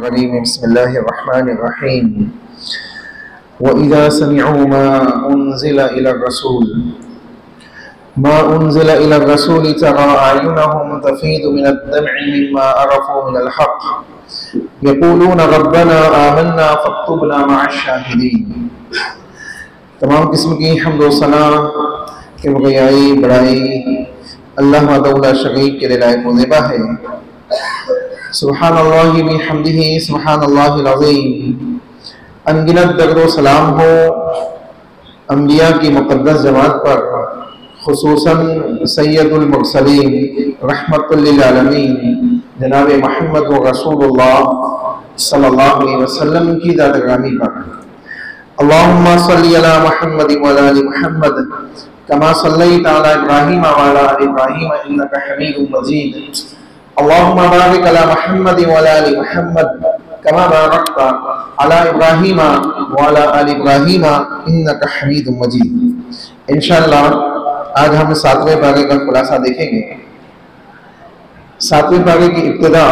बिस्मिल्लाहिर्रहमानिर्रहीम। वइज़ा समिअू मा उन्ज़िला इला रसूल तरा अयुनहुम तफ़ीदु मिनद्दम'i मिम्मा अरफ़ू मिनल हक़् यक़ूलून रब्बना आमन्ना फ़क्तुबना मअश्शाहिदीन। तमाम किस्म की हम्द व सना किबरियाई बड़ाई अल्लाह वहदहु ला शरीक के लायक व ज़िबा है। सुब्हानल्लाहि बिहम्दिही सुब्हानल्लाहिल अज़ीम। अनगिनत दर्द व सलाम हो अंबिया की मुक़द्दस जमात पर, खुसूसन सैयदुल मुरसलीन रहमतुल लिल आलमीन जनाब मोहम्मद व रसूलुल्लाह सल्लल्लाहु अलैहि वसल्लम की ज़ात ग्रामी पर। अल्लाहुम्मा सल्लि अला मुहम्मद व अला आलि मुहम्मद कमा सल्लैता अला इब्राहीम व अला आलि इब्राहीम इन्नका हमीदुम मजीद। अल्लाहुम्मा बारिक अला मुहम्मद व अला आलि मुहम्मद कमा बारकता अला इब्राहीम व अला आलि इब्राहीम इन्नका हमीदुम मजीद। इंशाअल्लाह आज हम 7वें पारे का खुलासा देखेंगे। 7वें पारे की इब्तिदा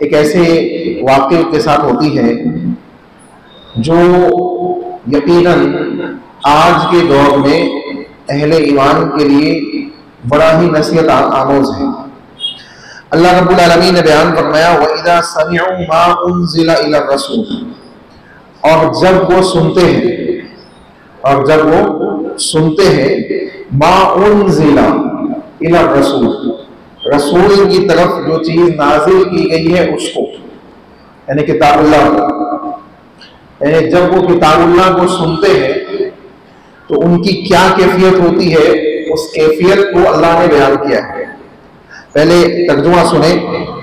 एक ऐसे वाक़े के साथ होती है जो यकीनन आज के दौर में अहले ईमान के लिए बड़ा ही नसीहत आमोज है। अल्लाह रब्बुल आलमीन ने बयान फरमाया वइज़ा समिअू मा उन्ज़िला इला रसूल, और जब वो सुनते हैं मा उन्ज़िला इला रसूल, रसूल की तरफ जो चीज नाजिल की गई है उसको, यानी किताबुल्लाह को, यानी जब वो किताबुल्लाह को सुनते हैं तो उनकी क्या कैफियत होती है, उस कैफियत को अल्लाह ने बयान किया है। पहले तर्जुमा सुने,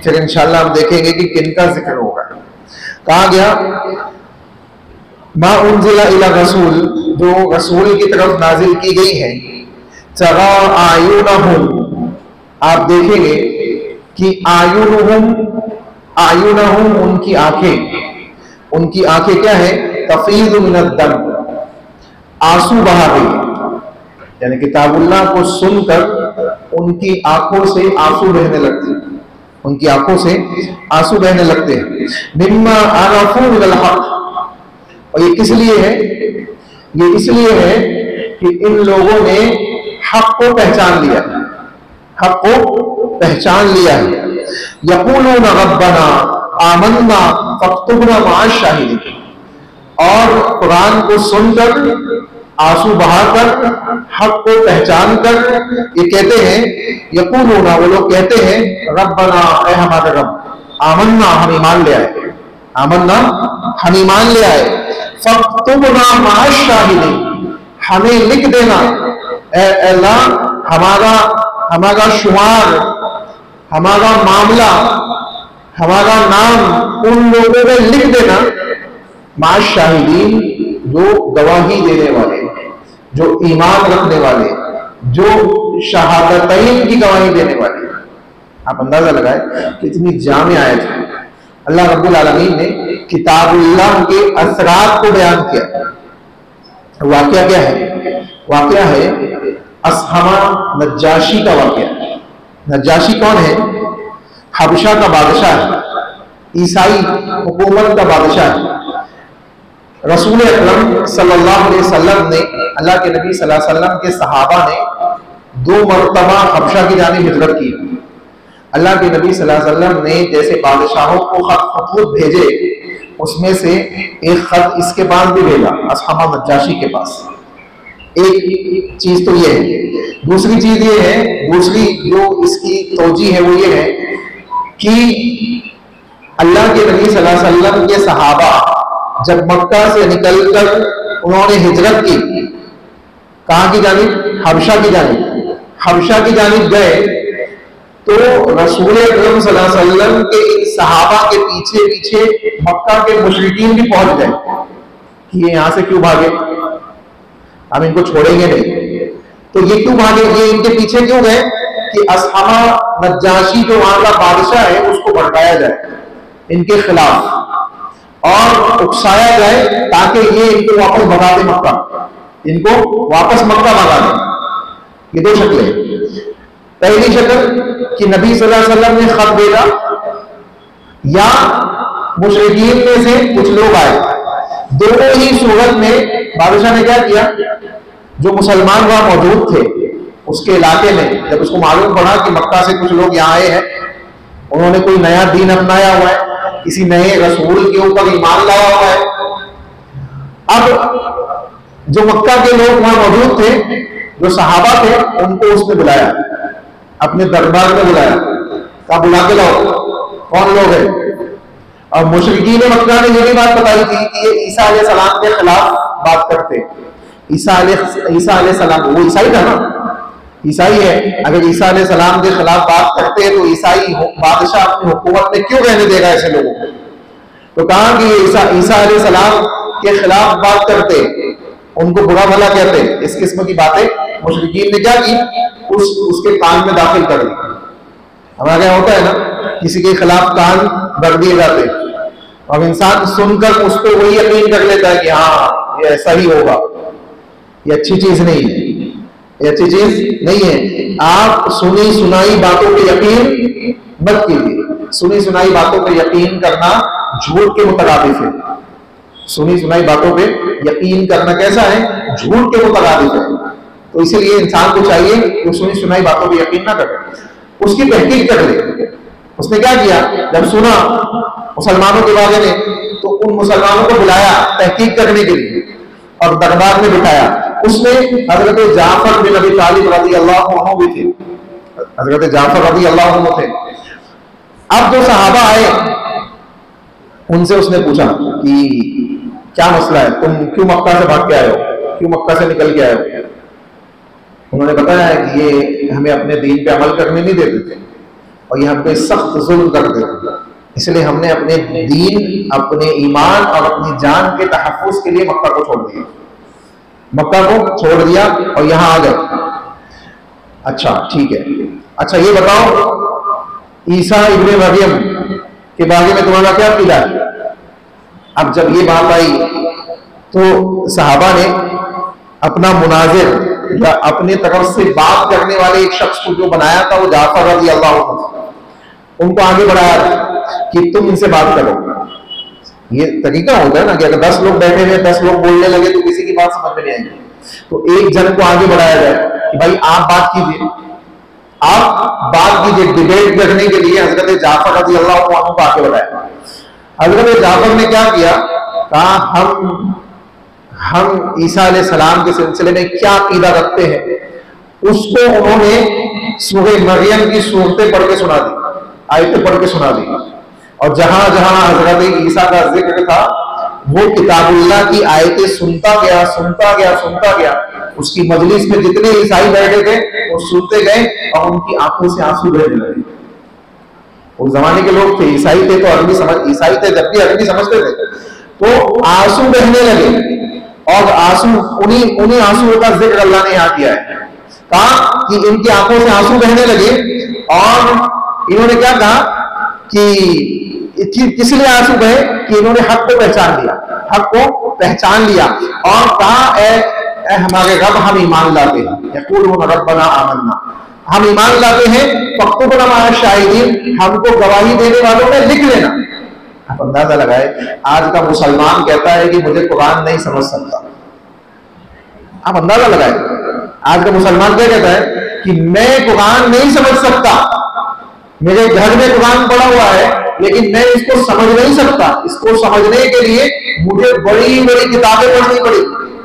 फिर इंशाअल्लाह हम देखेंगे कि किनका जिक्र होगा। कहा गया मा उन्ज़िला इला रसूल, जो रसूल की तरफ नाजिल की गई है। तरा आयुनहुम, आप देखेंगे कि आयुनहुम उनकी आंखें क्या है, तफ़ीज़ु मिनद्दम, आंसू बहा गई, यानी किताबुल्लाह को सुनकर उनकी आंखों से आंसू बहने लगते हैं। मिम्मा अरफ़ू मिनल हक़, और ये किस लिए है? ये इसलिए है कि इन लोगों ने हक को पहचान लिया है। यक़ूलून रब्बना आमन्ना फ़क्तुबना मअश्शाहिदीन, और कुरान को सुनकर आंसू बहाकर हक को पहचान कर ये कहते हैं, यक़ूलूना, वो लोग कहते हैं, रब्बना, ऐ हमारे रब, आमन्ना, हम ईमान ले आए, फ़क्तुबना मअश्शाहिदीन, हमें लिख देना, ऐ अल्लाह, हमारा शुमार, हमारा मामला, हमारा नाम उन लोगों में लिख देना, मअश्शाहिदीन, जो गवाही देने वाले, जो ईमान रखने वाले, जो शहादतैन की गवाही देने वाले। आप अंदाजा लगाए कितनी जामे आयत है। अल्लाह रब्बुल आलमीन ने किताबुल्लाह के असरात को बयान किया। वाकया क्या है? वाकया है असहमा नज्जाशी का वाकया। नज्जाशी कौन है? हबशा का बादशाह है, ईसाई हुकूमत का बादशाह है। रसूल अकरम सल्लल्लाहु अलैहि वसल्लम ने, अल्लाह के नबी सल्लल्लाहु अलैहि वसल्लम के सहाबा ने 2 मरतबा हबशा की जानिब हिजरत की। अल्लाह के नबी सल्लल्लाहु अलैहि वसल्लम ने जैसे बादशाहों को खत भेजे, उसमें से एक खत इसके पास भी भेजा, असहमा नज्जाशी के पास। एक चीज तो ये है। दूसरी चीज ये है, दूसरी जो इसकी तौजीह है वो ये है कि अल्लाह के नबी सल्लल्लाहु अलैहि वसल्लम के सहाबा जब मक्का से निकलकर उन्होंने हिजरत की, कहां की जानिब? हबशा की जानिब गए, तो रसूल अकरम सल्लल्लाहु अलैहि वसल्लम के इन सहाबा के पीछे पीछे मक्का के मुशरिकीन भी पहुंच गए कि ये यहां से क्यों भागे, हम इनको छोड़ेंगे नहीं। तो ये क्यों भागे, ये इनके पीछे क्यों गए कि असहमा नज्जाशी जो वहां का बादशाह है उसको भड़काया जाए इनके खिलाफ और उकसाया जाए, ताकि ये इनको वापस भगा दे मक्का, भगा दे। ये 2 शक्लें। पहली शक्ल कि नबी सल्लल्लाहु अलैहि वसल्लम ने खत भेजा, या मुशरिकीन में से कुछ लोग आए। दोनों ही सूरत में बादशाह ने क्या किया, जो मुसलमान वहां मौजूद थे उसके इलाके में, जब उसको मालूम पड़ा कि मक्का से कुछ लोग यहाँ आए हैं, उन्होंने कोई नया दीन अपनाया हुआ है, किसी नए रसूल के ऊपर ईमान लाया हुआ है, अब जो मक्का के लोग वहां मौजूद थे, जो सहाबा थे, उनको उसने बुलाया, अपने दरबार में बुलाया, कहा बुला के लाओ कौन लोग हैं। और मुशरिकीन मक्का ने ये भी बात बताई थी कि ये ईसा अलैहिस्सलाम के खिलाफ बात करते। ईसा अलैहिस्सलाम, वो ईसाई था ना, ईसाई है, अगर ईसा अलैहिस्सलाम के खिलाफ बात करते हैं तो ईसाई बादशाह अपनी हुकूमत में क्यों रहने देगा ऐसे लोगों को। तो कहा कि ईसा अलैहिस्सलाम के खिलाफ बात करते, उनको बुरा भला कहते, इस किस्म की बातें मुशरिकीन ने क्या की, उसके कान में दाखिल कर दी। हमारे यहाँ होता है ना, किसी के खिलाफ कान भर दिए जाते और इंसान सुनकर उस पर वही यकीन कर लेता है कि हाँ ये ऐसा ही होगा। ये अच्छी चीज नहीं है, ये अच्छी चीज नहीं है। आप सुनी सुनाई बातों पे यकीन मत कीजिए। सुनी सुनाई बातों पे यकीन करना झूठ के मुतरादिफ है। सुनी सुनाई बातों पे यकीन करना कैसा है, झूठ के मुतरादिफ है। तो इसीलिए इंसान को चाहिए कि सुनी सुनाई बातों पे यकीन ना करे, उसकी तहकीक कर ले। उसने क्या किया, जब सुना मुसलमानों के बारे में तो उन मुसलमानों को बुलाया तहकीक करने के लिए और दरबार में बिठाया। उसमें हजरत जाफर बिन अबी तालिब रज़ी अल्लाहु अन्हु भी थे, हजरत जाफर रज़ी अल्लाहु अन्हु थे। अब जो सहाबा आए उनसे उसने पूछा कि क्या मसला है, तुम क्यों मक्का से भाग के आए हो, क्यों मक्का से निकल के आए हो। उन्होंने बताया कि ये हमें अपने दीन पे अमल करने नहीं देते थे और ये हम पे सख्त जुल्म करते थे, इसलिए हमने अपने दीन, अपने ईमान और अपनी जान के तहफ़्फ़ुज़ के लिए मक्का को छोड़ दिया, मक्का को छोड़ दिया और यहाँ आ गए। अच्छा ठीक है, अच्छा ये बताओ ईसा इब्ने मरियम के बारे में तुम्हारा क्या क़ीदा है। अब जब ये बात आई तो सहाबा ने अपना मुनाजिर या अपने तरफ से बात करने वाले एक शख्स को जो बनाया था, वो जाफर रज़ी अल्लाहु अन्हु, उनको आगे बढ़ाया कि तुम इनसे बात करो। ये तरीका होता है ना कि अगर 10 लोग बैठे हुए 10 लोग बोलने लगे तो किसी की बात समझ में नहीं आएगी, तो एक जन को आगे बढ़ाया जाए कि भाई आप बात कीजिए, आप बात कीजिए। डिबेट करने के लिए हजरत जाफर रज़ी अल्लाहु अन्हु को आगे बढ़ाया। हजरत जाफर ने क्या किया, कहा हम ईसा अलैहिस्सलाम के सिलसिले में क्या अकीदा रखते हैं, उसको उन्होंने सूरह मरियम की सूरतें पढ़ के सुना दी, आयतें पढ़ के सुना दी। और जहां जहां हजरत ईसा का जिक्र था वो किताबुल्लाह की आयतें सुनता गया, सुनता गया, सुनता गया। उसकी मजलिस में जितने ईसाई बैठे थे वो सुनते गए और उनकी आंखों से आंसू बहने लगे। उस जमाने के लोग थे, ईसाई थे तो अरबी समझ, ईसाई थे जब भी अरबी समझते थे, तो आंसू बहने लगे। और आंसू उन्हीं आंसुओं का जिक्र अल्लाह ने यहाँ किया है। कहा कि इनकी आंखों से आंसू बहने लगे और इन्होंने क्या कहा कि किस लिए आंसू बहे, कि इन्होंने हक को पहचान लिया, हक को पहचान लिया और कहा ए हमारे रब हम ईमान लाते हैं, यक़ूलून रब्बना आमन्ना, हम ईमान लाते हैं, फक्तुबना मअ शाहिदीन, हमको गवाही देने वालों में लिख लेना। आप अंदाजा लगाए आज का मुसलमान कहता है कि मुझे कुरान नहीं समझ सकता। आप अंदाजा लगाए आज का मुसलमान क्या कहता है कि मैं कुरान नहीं समझ सकता, मेरे घर में कुरान पढ़ा हुआ है लेकिन मैं इसको समझ नहीं सकता। इसको समझने के लिए मुझे बड़ी बड़ी किताबें पढ़नी पड़ी,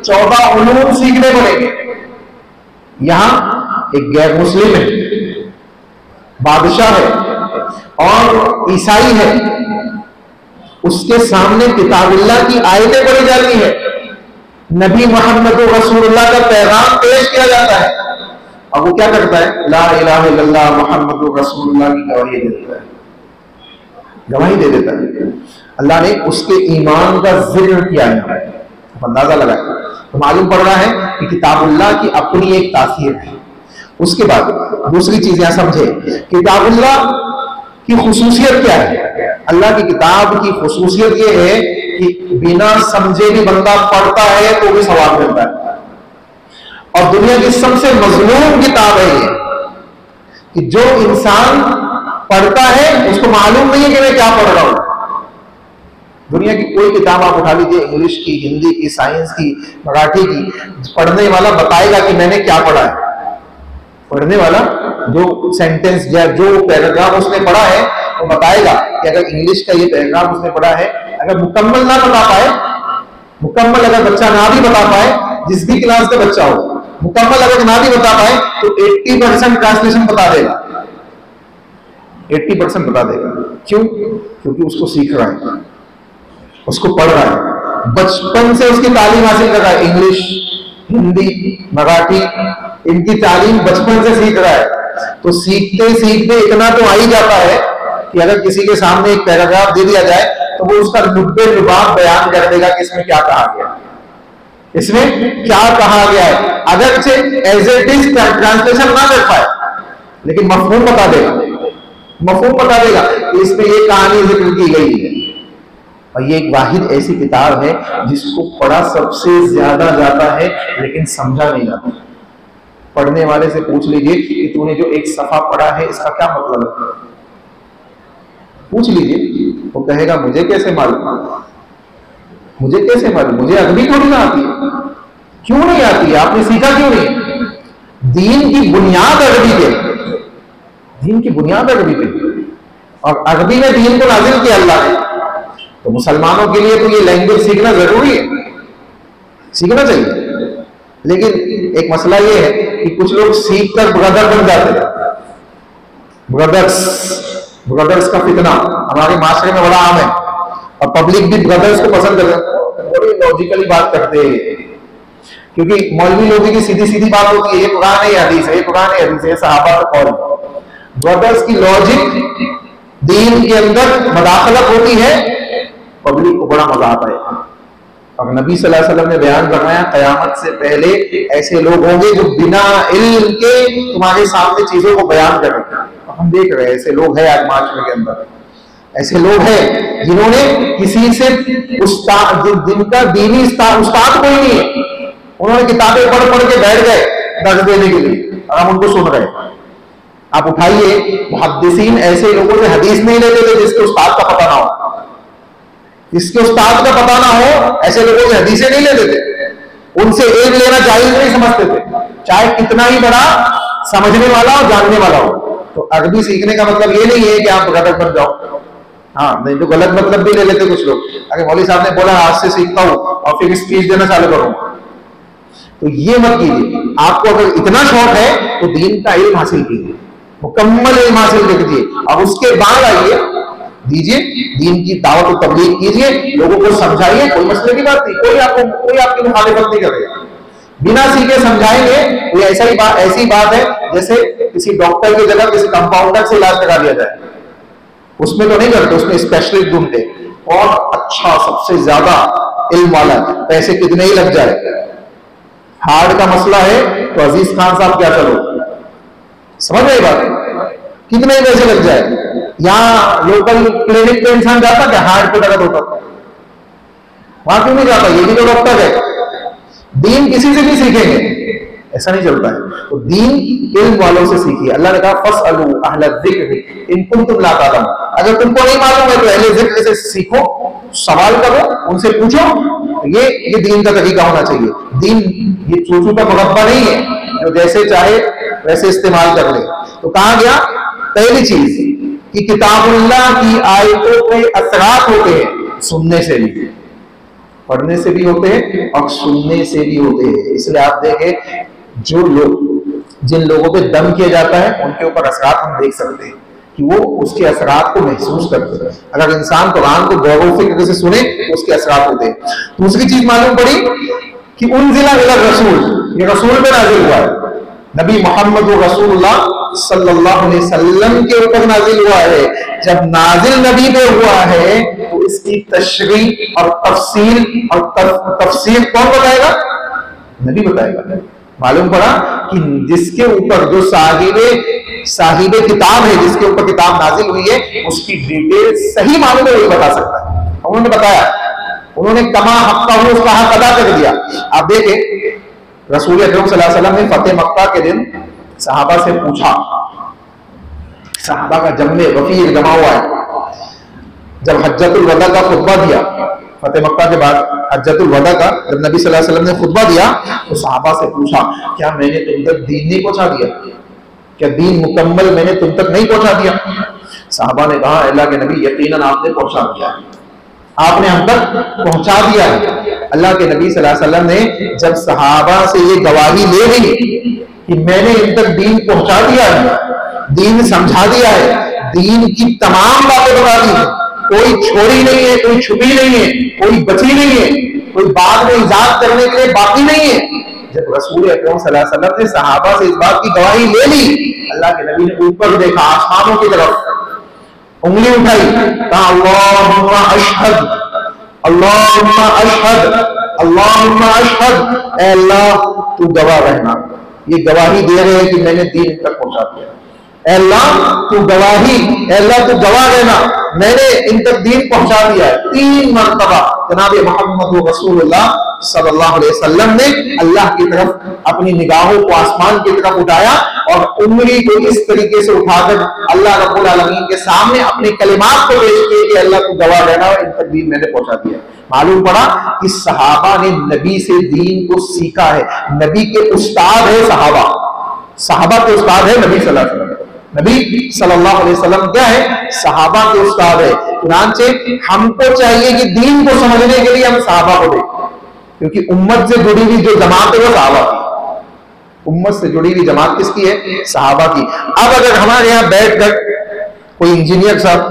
14 उलूम सीखने पड़ेंगे। यहां एक गैर मुस्लिम है, बादशाह है और ईसाई है, उसके सामने किताबुल्लाह की आयतें पढ़ी जाती है, नबी मोहम्मद रसूलुल्लाह का पैगाम पेश किया जाता है और वो क्या करता है, ला इलाहा इल्लल्लाह मुहम्मद रसूलुल्लाह की गवाही दे देता है, गवाही दे देता है। अल्लाह ने उसके ईमान का जिक्र किया है। अंदाजा लगाए तो मालूम पड़ रहा है कि किताबुल्लाह की अपनी एक तासीर है। उसके बाद दूसरी चीज यहां समझे, किताबुल्लाह की खुसूसियत क्या है। अल्लाह की किताब की खुसूसियत यह है कि बिना समझे भी बंदा पढ़ता है तो भी सवाब मिलता है। और दुनिया की सबसे मजलूम किताब है ये कि जो इंसान पढ़ता है उसको मालूम नहीं है कि मैं क्या पढ़ रहा हूं। दुनिया की कोई किताब आप उठा लीजिए, इंग्लिश की, हिंदी की, साइंस की, मराठी की, पढ़ने वाला बताएगा कि मैंने क्या पढ़ा है। पढ़ने वाला जो सेंटेंस या जो पैराग्राफ उसने पढ़ा है वो बताएगा कि अगर इंग्लिश का ये पैराग्राफ उसने पढ़ा है, अगर मुकम्मल ना बता पाए, मुकम्मल अगर बच्चा ना भी बता पाए, जिस भी क्लास का बच्चा हो, मुकम्मल अगर ना भी बता पाए तो 80% ट्रांसलेशन बता देगा, 80% बता देगा। क्यों? क्योंकि उसको सीख रहा है, उसको पढ़ रहा है, बचपन से उसकी तालीम हासिल कर रहा है। इंग्लिश, हिंदी, मराठी, इनकी तालीम बचपन से सीख रहा है। तो सीखते सीखते इतना तो आ ही जाता है कि अगर किसी के सामने एक पैराग्राफ दे दिया जाए तो वो उसका लुब्बे लुबाब बयान कर देगा कि इसमें क्या कहा गया, इसमें क्या कहा गया है। अगर से एज इट इज ट्रांसलेशन ना कर पाए लेकिन मफहूम बता देगा, मफहूम बता देगा कि इसमें ये कहानी जिक्र की गई है। और ये एक वाहिद ऐसी किताब है जिसको पढ़ा सबसे ज्यादा जाता है लेकिन समझा नहीं जाता। पढ़ने वाले से पूछ लीजिए कि तूने जो एक सफा पढ़ा है इसका क्या मतलब है, पूछ लीजिए, वो कहेगा मुझे कैसे मालूम, मुझे कैसे मालूम, मुझे अरबी थोड़ी ना आती है। क्यों नहीं आती है? आपने सीखा क्यों नहीं? दीन की बुनियाद अरबी पे, दीन की बुनियाद अरबी पे, और अरबी में दीन को नाजिल किया अल्लाह ने। तो मुसलमानों के लिए तो ये लैंग्वेज सीखना जरूरी है, सीखना चाहिए। लेकिन एक मसला ये है कि कुछ लोग सीख कर ब्रदर बन जाते हैं। ब्रदर्स का फितना हमारे माशरे में बड़ा आम है और पब्लिक भी ब्रदर्स को पसंद करते हैं। बड़ी लॉजिकली बात करते हैं, क्योंकि मौलवी लोगों की सीधी सीधी बात होती है, ये कुरान है, हदीस है, ये कुरान है, हदीस है, सहाबा का कौल। ब्रदर्स की लॉजिक दीन के अंदर मदाखलत होती है, पब्लिक को बड़ा मजा आता है। और नबी सल्लल्लाहु अलैहि वसल्लम ने बयान करवाया, कयामत से पहले ऐसे लोग होंगे जो बिना इल्म के तुम्हारे सामने चीजों को बयान करेंगे। हम देख रहे हैं ऐसे लोग हैं आज माशरे के अंदर, ऐसे लोग हैं जिन्होंने किसी से उस्ताद, जिनका दीनी उस्ताद कोई नहीं है, उन्होंने किताबें पढ़ पढ़ के बैठ गए दर्ज देने के लिए और हम उनको सुन रहे हैं। आप उठाइए, मुहद्दिसीन ऐसे लोगों से हदीस नहीं लेते थे जिसके उस्ताद का पता ना हो, जिसके उस्ताद का पता ना हो, ऐसे लोगों से हदीसें नहीं लेते थे। उनसे इल्म लेना जायज नहीं समझते थे, चाहे कितना ही बड़ा समझने वाला और जानने वाला हो। तो अरबी सीखने का मतलब ये नहीं है कि आप गलत बन जाओ। हाँ, नहीं तो गलत मतलब भी ले लेते कुछ लोग। अगर मौलवी साहब ने बोला आज से सीखता हूं और फिर स्पीच देना चालू करूंगा, तो ये मत कीजिए। आपको अगर इतना शौक है तो दीन का इल्म हासिल कीजिए, मुकम्मल इल्म हासिल कीजिए, अब उसके बाद आइए दीजिए, दीन की दावत और तबलीग कीजिए, लोगों को समझाइए। कोई मसले की बात नहीं, कोई आपकी मुखालिफत नहीं करेगा। बिना सीखे समझाएंगे, कोई ऐसी बात है जैसे किसी डॉक्टर की जगह किसी कंपाउंडर से इलाज करा दिया जाए, उसमें तो नहीं करते, उसमें स्पेशलिस्ट ढूंढते और अच्छा सबसे ज्यादा इल्म वाला, पैसे कितने ही लग जाए। हार्ट का मसला है तो अजीज खान साहब क्या चलो, समझ रहे बात, कितने ही पैसे लग जाए। यहाँ लोकल क्लिनिक पे इंसान जाता क्या हार्ट पे दर्द होता, वहां क्यों नहीं जाता? ये भी तो डॉक्टर है। दीन किसी से भी सीखेंगे, ऐसा नहीं चलता है। तो दीन इल्म वालों से सीखिए। अल्लाह ने कहा फसअलू अहल ज़िक्र इन कुंतुम ला तालम, अगर तुमको नहीं मालूम है तो अहले ज़िक्र से सीखो, सवाल करो, उनसे पूछो। ये दीन का तरीका होना चाहिए। दीन ये चूचू का मुरब्बा नहीं है जो जैसे चाहे वैसे इस्तेमाल कर ले। तो कहा गया पहली चीज कि किताबुल्लाह की आयतों पे असरात होते हैं, सुनने से भी, पढ़ने से भी होते हैं और सुनने से भी होते हैं। इसलिए आप देखें जिन लोगों पे दम किया जाता है उनके ऊपर असरात हम देख सकते हैं कि वो उसके असरात को महसूस करते हैं। अगर इंसान कुरान को गौर और फिक्र से सुने तो उसके असरात होते हैं। दूसरी चीज मालूम पड़ी कि उनजिला इला रसूल, ये रसूल पे नाजिल हुआ है, नबी मोहम्मद रसूलुल्लाह सल्लल्लाहु अलैहि वसल्लम के ऊपर नाजिल हुआ है। जब नाजिल नबी पे हुआ है तो इसकी तशरीह और तफसील और तफसीर कौन बताएगा? नबी बताएगा। मालूम पड़ा कि जिसके ऊपर जो साहिबे किताब है, जिसके ऊपर किताब नाजिल हुई है, उसकी डिटेल सही मालूम है, वही बता सकता है। उन्होंने बताया, उन्होंने कमा हक्का हो उसका हक अदा कर दिया। आप देखें रसूल अकरम सल्लल्लाहु अलैहि वसल्लम ने फतेह मक्का के दिन सहाबा से पूछा, सहाबा का जम्मे वफीर जमा हुआ है। जब हज्जतुल वदा का खुतबा दिया, फतेह मक्का के बाद हज्जतुल वदा का जब नबी सल्लल्लाहु अलैहि वसल्लम ने खुतबा दिया तो सहाबा से पूछा, क्या मैंने तुम तक दीन नहीं पहुंचा दिया? क्या दीन मुकम्मल मैंने तुम तक नहीं पहुंचा दिया? सहाबा ने कहा, अल्लाह के नबी यकीनन आपने पहुंचा दिया, आपने हम तक पहुंचा दिया है। अल्लाह के नबी सल्लल्लाहु अलैहि वसल्लम ने जब सहाबा से ये गवाही ले ली कि मैंने इन तक दीन पहुंचा दिया है, दीन समझा दिया है, दीन की तमाम बातें बता दी है, कोई छोड़ी नहीं है, कोई छुपी नहीं है, कोई बची नहीं है, कोई बाद में इजाद करने के लिए बाकी नहीं है। जब रसूल अकरम सल्लल्लाहु अलैहि वसल्लम ने सहाबा से इस बात की गवाही ले ली, अल्लाह के नबी ने ऊपर देखा, आसमानों की तरफ उंगली उठाई, कहा अल्लाहुम्मा अशहद, अल्लाहुम्मा अशहद, अल्लाहुम्मा अशहद, ऐ अल्लाह तू गवाह रहना, ये गवाही दे रहे हैं कि मैंने दीन तक पहुंचा दिया। ऐ अल्लाह तू गवाही, ऐ अल्लाह तू गवाह रहना, मैंने इन तक दीन पहुंचा दिया है। 3 मरतबा जनाब मोहम्मद रसूलुल्लाह सल्लल्लाहु अलैहि वसल्लम ने अल्लाह की तरफ अपनी निगाहों को आसमान की तरफ उठाया और उंगली को इस तरीके से उठाकर अल्लाह रब्बुल आलमीन के सामने अपने कलिमात को पेश किए कि अल्लाह तू गवाह रहना और इन तक दीन मैंने पहुंचा दिया। मालूम पड़ा कि सहाबा ने नबी से दीन को सीखा है, नबी के उस्ताद है सहाबा, सहाबा के उस्ताद है नबी सल्लल्लाहु अलैहि वसल्लम। नबी सल्लल्लाहु अलैहि वसल्लम क्या है? सहाबा के उस्ताद है। चुनांचे हमको चाहिए कि दीन को समझने के लिए हम सहाबा को देखें, क्योंकि उम्मत से जुड़ी हुई जो जमात है वो सहाबा की, उम्मत से जुड़ी हुई जमात किसकी है? सहाबा की। अब अगर हमारे यहाँ बैठकर कोई इंजीनियर साहब,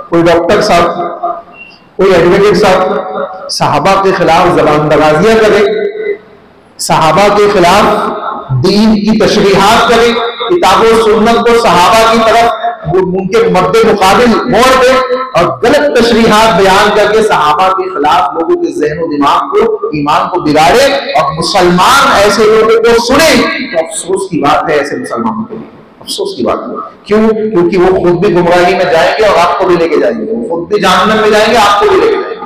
कोई डॉक्टर साहब, कोई एडवोकेट साहब सहाबा के खिलाफ जबान दराजियां करे, सहाबा के खिलाफ दीन की तशरीहात करे, किताबों सुन्नत को सहाबा की तरफ उनके मद्दे मुकाबिल मोड़ दे और गलत तशरीहात बयान करके सहाबा के खिलाफ लोगों के ज़हन दिमाग को, ईमान को बिगाड़े और मुसलमान ऐसे लोगों को सुने, तो अफसोस की बात है ऐसे मुसलमानों के लिए, अफसोस की बात है। क्यों? क्योंकि वो खुद भी गुमराही में जाएंगे और आपको भी लेके जाएंगे, वो खुद भी जहन्नम में जाएंगे, आपको भी लेके जाएंगे।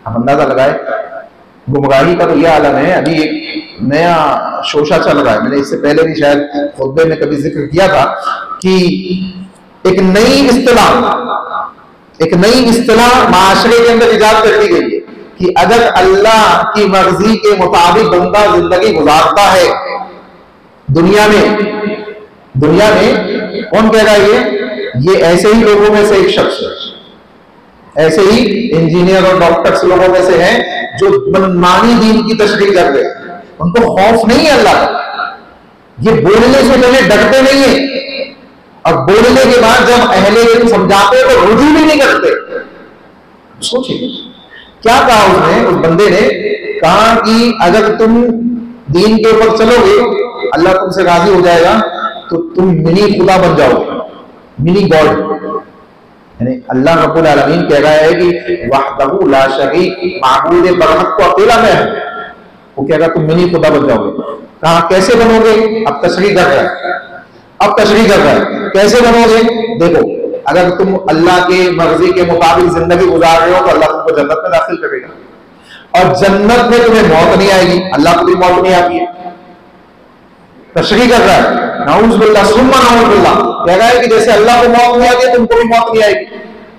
हम अंदाजा लगाए गुमराही का तो यह आलम है। अभी एक नया शोशा चल रहा है, मैंने इससे पहले भी शायद खुतबे में कभी जिक्र किया था कि एक नई इस्तिलाह माशरे के अंदर इजाद कर दी गई है कि अगर अल्लाह की मर्जी के मुताबिक बंदा जिंदगी गुजारता है दुनिया में कौन कह रहा है? ये ऐसे ही लोगों में से एक शख्स है, ऐसे ही इंजीनियर और डॉक्टर्स लोगों में से हैं जो मनमानी दीन की तशरीह कर रहे हैं, उनको खौफ नहीं है अल्लाह का, ये बोलने से पहले डरते नहीं है और बोलने के बाद जब अहले इल्म समझाते तो रुजू भी नहीं करते। सोचिए क्या कहा उसने, उस बंदे ने कहा कि अगर तुम दीन के ऊपर चलोगे अल्लाह तुमसे राजी हो जाएगा, तो तुम मिनी खुदा बन जाओगे, मिनी गॉड। यानी अल्लाह रब्बुल आलमीन कह रहा है कि वहदहू ला शरीक, माबूद बरहक तो अकेला मैं है, वो कह रहा तुम मिनी खुदा बन जाओगे। कहा कैसे बनोगे? अब तशरीह कर रहा है, कैसे बनोगे? देखो, अगर तुम अल्लाह के मर्जी के मुताबिक जिंदगी गुजार रहे हो तो अल्लाह तुमको जन्नत में दाखिल करेगा और जन्नत में तुम्हें मौत नहीं आएगी, अल्लाह को भी मौत नहीं आती है। तशरीह कर रहा है, नाउज़ बिल्लाह सुम्मा नाउज़ बिल्लाह, कह रहा है कि जैसे अल्लाह को मौत नहीं आती है तुमको भी मौत नहीं आएगी।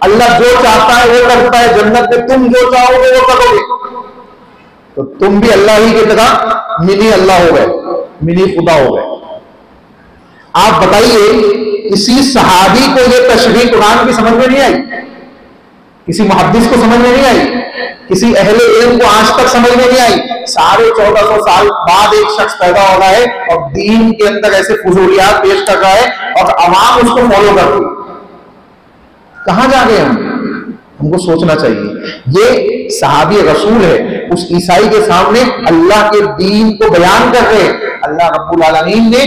अल्लाह जो चाहता है वो करता है, जन्नत में तुम जो चाहोगे वो करोगे, तो तुम भी अल्लाह ही की तरह मिनी अल्लाह हो गए, मिनी खुदा हो गए। आप बताइए किसी सहाबी को ये तशरीह कुरान की समझ में नहीं आई, किसी मुहद्दिस को समझ में नहीं आई, किसी अहले इल्म को आज तक समझ में नहीं आई। 1450 साल बाद एक शख्स पैदा हो रहा है और दीन के अंदर ऐसे फुजूलियात पेश कर रहा है और अवाम उसको फॉलो कर रही है। कहां जा गए हमको सोचना चाहिए। ये सहाबी रसूल है, उस ईसाई के सामने अल्लाह के दीन को बयान कर रहे हैं। अल्लाह रब्बुल आलमीन ने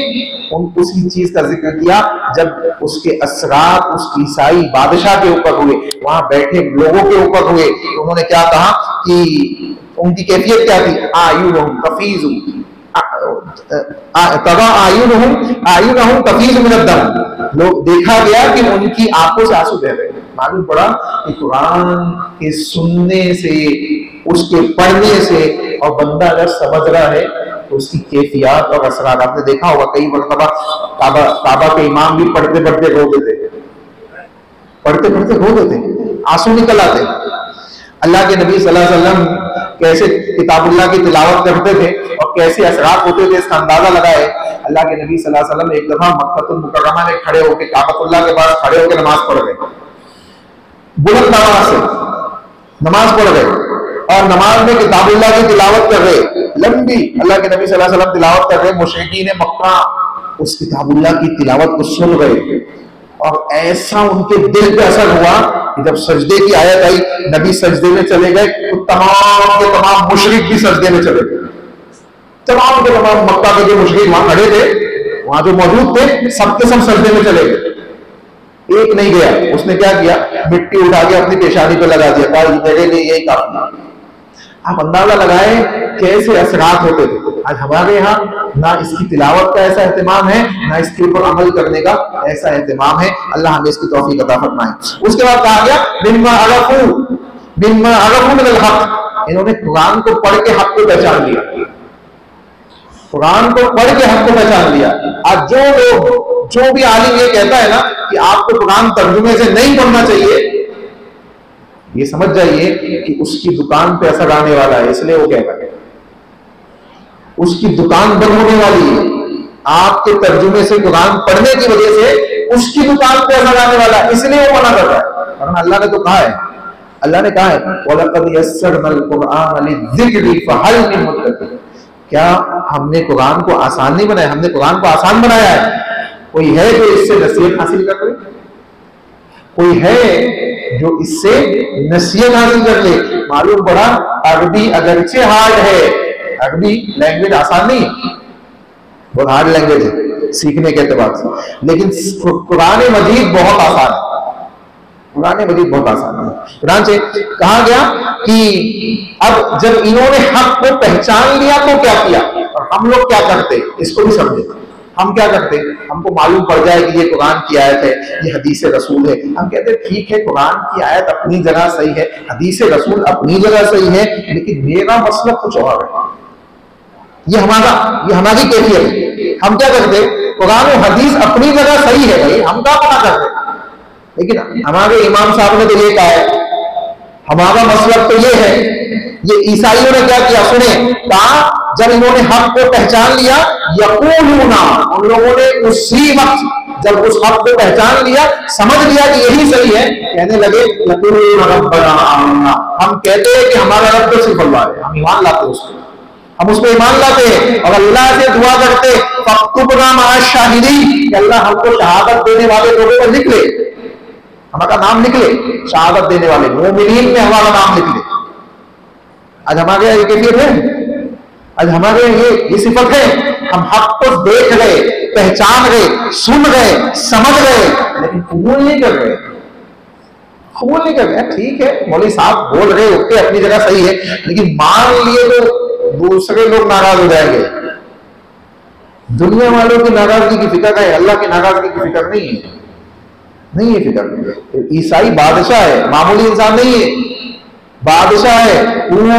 उसी चीज का जिक्र किया जब उसके असरात उस ईसाई बादशाह के ऊपर हुए, वहां बैठे लोगों के ऊपर हुए, तो उन्होंने क्या कहा कि उनकी कैफियत क्या थी? आयुनुहुम कफीज़ु आयुनुहुम कफीज़ु मिनद दम। लोग देखा गया कि उनकी आंखों से आंसू बह रहे। मालूम पड़ा कि कुरान के सुनने से, उसके पढ़ने से और बंदा अगर समझ रहा है तो उसकी कैफियत और असरात आपने देखा होगा। कई मरतबा काबा के इमाम भी पढ़ते पढ़ते रो देते, पढ़ते पढ़ते रो देते, आंसू निकल आते। अल्लाह के नबी सल्लल्लाहु अलैहि वसल्लम कैसे किताबुल्लाह की तिलावत करते थे और कैसे असरात होते थे इसका अंदाजा लगाए। अल्लाह के नबी सल्लल्लाहु अलैहि वसल्लम एक दफा मक्कातुल मुकर्रमा में खड़े होकर काबतुल्लाह के पास खड़े होकर नमाज पढ़ रहे, बुलंद आवाज से नमाज पढ़ रहे और नमाज में किताबुल्लाह की तिलावत कर रहे, लंबी अल्लाह के नबी सल्लल्लाहु अलैहि वसल्लम तिलावत कर रहे। मुशरिकीन मक्का उस किताबुल्लाह की तिलावत को सुन रहे और ऐसा उनके दिल पे असर हुआ कि जब सजदे की आयत आई, नबी सजदे में चले गए तो तमाम के तमाम मुशरिक भी सजदे में चले गए। तमाम के तमाम मक्का के जो मुशरिक वहां खड़े थे, वहां जो मौजूद थे, सबके सब सजदे में चले गए। एक नहीं गया, उसने क्या किया, मिट्टी उठा के अपनी पेशानी पे लगा दिया, कहा मेरे लिए यही काफी। आप अंदाजा लगाए कैसे असरात होते थे। आज हमारे यहाँ ना इसकी तिलावत का ऐसा एहतमाम है, ना इसके ऊपर अमल करने का ऐसा एहतमाम है। अल्लाह हमें इसकी तौफीक अता फरमाए। उसके बाद कहा गया बिम्मा अरफू मिनल हक, इन्होंने कुरान को पढ़ के हक को पहचान लिया, कुरान को पढ़ के हक को पहचान लिया। आज जो भी आलिम ये कहता है ना कि आपको कुरान तर्जुमे से नहीं पढ़ना चाहिए, ये समझ जाइए कि उसकी दुकान पे असर आने वाला है, इसलिए वो कह रहा है। उसकी दुकान बंद होने वाली है, आपके तर्जुमे से कुरान पढ़ने की वजह से उसकी दुकान पे असर आने वाला है, इसलिए वो मना कर रहा है। वरना अल्लाह ने तो कहा है, अल्लाह ने कहा है वलक़द यस्सरनल कुरआन लिज़िक्रि फहल मिन मुद्दकिर, क्या हमने कुरान को आसान नहीं बनाया, हमने कुरान को आसान बनाया है। कोई है जो इससे नसीहत हासिल कर ले, कोई है जो इससे नसीहत हासिल कर ले। मालूम पड़ा अरबी अगरचे हार्ड है, अरबी लैंग्वेज आसान नहीं, बहुत हार्ड लैंग्वेज है सीखने के एतबार से, लेकिन कुरान मजीद बहुत आसान है, कुरान मजीद बहुत आसान है। कुरान से कहा गया कि अब जब इन्होंने हक को पहचान लिया तो क्या किया, और हम लोग क्या करते इसको भी समझे। हम क्या करते, हमको मालूम पड़ जाए कि ये कुरान की आयत है, ये हदीस रसूल है, हम कहते हैं ठीक है कुरान की आयत अपनी जगह सही है, हदीस रसूल अपनी जगह सही है, लेकिन मेरा मसला कुछ और है। ये हमारी कैफियत है। हम क्या करते, कुरान और हदीस अपनी जगह सही है भाई, हम क्या पता करते, लेकिन हमारे इमाम साहब ने तो ये कहा है, हमारा मसलब तो ये है। ये ईसाइयों ने क्या किया सुने, कहा जब इन्होंने हक को पहचान लिया, यकूलूना, उन लोगों ने उसी वक्त जब उस हक को पहचान लिया, समझ लिया कि यही सही है, कहने लगे यकूलूना रब्बना आमन्ना, हम कहते हैं कि हमारा रब तो सिर्फ अल्लाह है, हम ईमान लाते उसको, हम उसको ईमान लाते हैं और अल्लाह से दुआ करते फक्तुबना मअश शाहिदीन, अल्लाह हमको शहादत देने वाले लोगों को लिख ले, हमारा नाम निकले, शहादत देने वाले मोमिनीन में हमारा नाम निकले। आज हमारे यहाँ ये कैफियत है, आज हमारे ये सिफत है, हम हक को देख रहे, पहचान रहे, सुन रहे, समझ रहे, लेकिन कबूल नहीं कर रहे, कबूल नहीं कर रहे। ठीक है मौलवी साहब बोल रहे ओके अपनी जगह सही है, लेकिन मान लिए तो दूसरे लोग नाराज हो जाएंगे। दुनिया वालों की नाराजगी की फिक्र है, अल्लाह की नाराजगी की फिक्र नहीं है, नहीं है फिक्र। ईसाई बादशाह है, मामूली इंसान नहीं है, बादशाह है, पूरी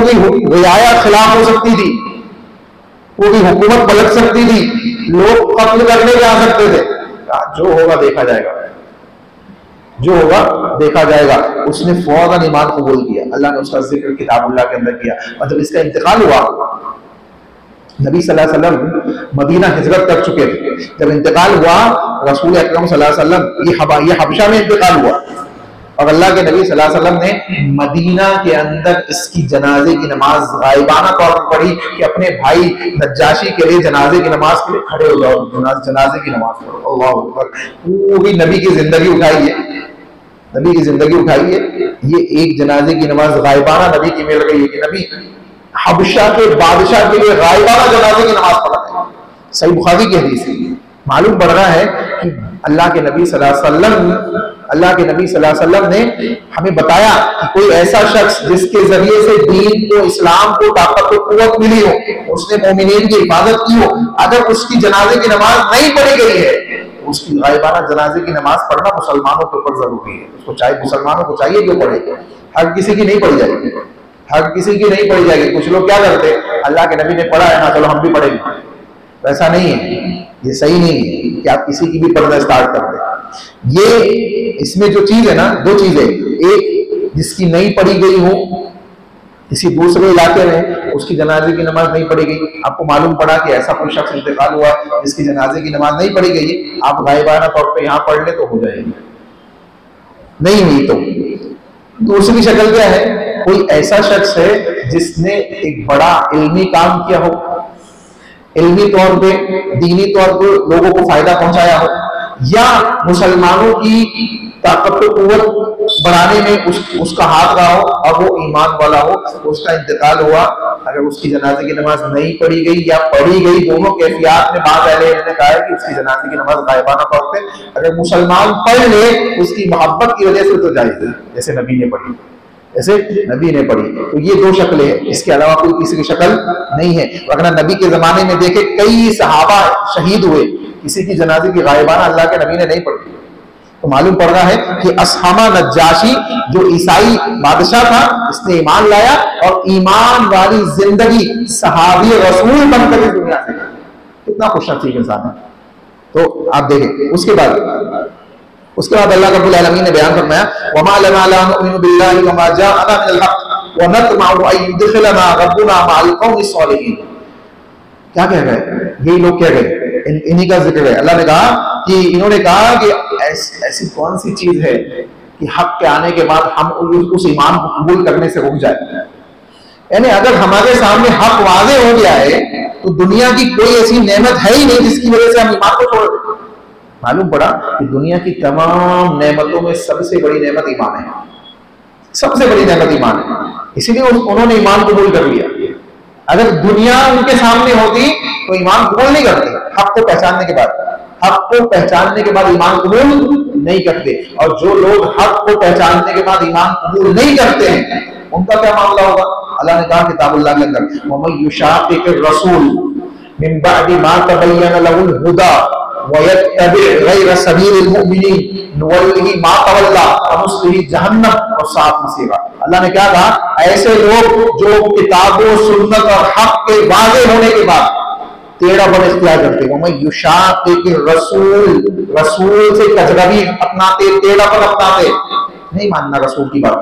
रियाया खिलाफ हो सकती थी, पूरी हुकूमत पलट सकती थी, लोग कत्ल करने जा सकते थे। जो होगा देखा जाएगा, जो होगा देखा जाएगा। उसने फौरन ईमान कबूल किया, अल्लाह ने उसका जिक्र किताबुल्लाह के अंदर किया। और जब इसका इंतकाल हुआ, नबी सल्लल्लाहु अलैहि वसल्लम मदीना हिजरत कर चुके थे, जब इंतकाल हुआ रसूल अकरम सल्लल्लाहु अलैहि वसल्लम ये हबशा में इंतकाल हुआ, और अल्लाह के नबी सल्लल्लाहु अलैहि वसल्लम ने मदीना के अंदर इसकी जनाजे की नमाज गायबाना तौर पर पढ़ी कि अपने भाई नज्जाशी के लिए जनाजे की नमाज के लिए खड़े हो जाओ, जनाजे की नमाज पढ़ो। अल्लाह अकबर। पूरी नबी की जिंदगी उठाई है, नबी की जिंदगी उठाई है, ये एक जनाजे की नमाज गायबाना नबी की मिल गई है कि नबी हबशा के बादशाह के लिए गायबाना जनाजे की नमाज पढ़ा है। सही बुखारी की हदीस है। मालूम पड़ रहा है कि अल्लाह के नबी सल्लल्लाहु अलैहि वसल्लम ने हमें बताया कि कोई ऐसा शख्स जिसके जरिए से दीन को, इस्लाम को ताकत और कुव्वत मिली हो, उसने मोमिनीन की हिफाजत की हो, अगर उसकी जनाजे की नमाज नहीं पढ़ी गई है, उसकी गायबाना जनाजे की नमाज पढ़ना मुसलमानों के ऊपर जरूरी है। उसको चाहे मुसलमानों को चाहिए कि पढ़े, हर किसी की नहीं पढ़ी जाएगी, हर किसी की नहीं पढ़ी जाएगी। कुछ लोग क्या करते, अल्लाह के नबी ने पढ़ा है ना, चलो हम भी पढ़ेंगे। वैसा नहीं है, ये सही नहीं है कि आप किसी की भी पढ़ना स्टार्ट कर दें। ये इसमें जो चीज है ना, दो चीजें, एक जिसकी नहीं पढ़ी गई हो किसी दूसरे इलाके में, उसकी जनाजे की नमाज नहीं पढ़ी गई, आपको मालूम पड़ा कि ऐसा कोई शख्स इंतकाल हुआ जिसकी जनाजे की नमाज नहीं पढ़ी गई, आप गायबाना तौर पे यहाँ पढ़ ले तो हो जाएगी। नहीं हुई तो दूसरी शक्ल क्या है, कोई ऐसा शख्स है जिसने एक बड़ा इल्मी काम किया हो, इल्मी तौर पे दीनी तौर पे लोगों को फायदा पहुंचाया हो, या मुसलमानों की ताकत और कुव्वत बढ़ाने में उसका हाथ रहा हो और वो ईमान वाला हो, उसका इंतकाल हुआ, अगर उसकी जनाजे की नमाज नहीं पढ़ी गई या पढ़ी गई, दोनों कैफियत में बाद ने कहा है कि उसकी जनाजे की नमाज गायबाना तौर पे अगर मुसलमान पढ़ ले उसकी मोहब्बत की वजह से तो जायज है, जैसे नबी ने पढ़ी, ऐसे नबी ने पढ़ी। तो ये दो शक्लें हैं, इसके अलावा कोई तीसरी शक्ल नहीं है। अगर नबी के जमाने में देखे कई सहाबा शहीद हुए, किसी की जनाजे की गायबाना अल्लाह के नबी ने नहीं पढ़ी। तो मालूम पड़ रहा है कि असहमा नज्जाशी जो ईसाई बादशाह था, इसने ईमान लाया और ईमान वाली जिंदगी सहाबी रसूल बनकर इस दुनिया से, कितना खुशनसीब इंसान है। तो आप देखें उसके बाद अल्लाह रब्बुल आलमीन ने बयान फरमाया, वमा लना ला नुमिनु बिल्लाहि वमा जाअना मिनल हक़ व नतमउ अन युदखिलना रब्बुना मअल कौमि सालिहीन। क्या कह रहे हैं यही लोग, कह रहे इन्हीं का जिक्र है। अल्लाह ने कहा कि इन्होंने कहा कि ऐसी कौन सी चीज है कि हक के आने के बाद हम उस ईमान को कबूल करने से रुक जाए। यानी अगर हमारे सामने हक वाज़े हो गया है तो दुनिया की कोई ऐसी नेमत है ही नहीं जिसकी वजह से हम ईमान को छोड़ दें। मालूम पड़ा कि दुनिया की तमाम नेमतों में सबसे बड़ी नेमत ईमान है, सबसे बड़ी नेमत ईमान है, इसीलिए उन्होंने ईमान कबूल कर लिया। अगर दुनिया उनके सामने होती तो ईमान कबूल नहीं करते, हक को पहचानने के बाद, हक को पहचानने के बाद ईमान कबूल नहीं करते। और जो लोग हक को पहचानने के बाद ईमान कबूल नहीं करते हैं उनका क्या मामला होगा। अल्लाह ने कहा किताबुल्लाह के अंदर, वमन युशाक़िक़िर रसूल मिन बअदि मा तबय्यन लहुल हुदा व यत्तबि गैर सबीलिल मुमिनीन नुवल्लिहि मा तवल्ला व नुस्लिहि जहन्नम व साअत मसीरा। अल्लाह ने क्या कहा, ऐसे लोग जो किताबों सुन्नत और हक के वाज़े होने के बाद टेढ़ा बन इख्तियार करते, वमन युशाक़िक़िर रसूल, रसूल से कजरवी अपनाते, टेढ़ापन अपनाते, नहीं मानना रसूल की बात,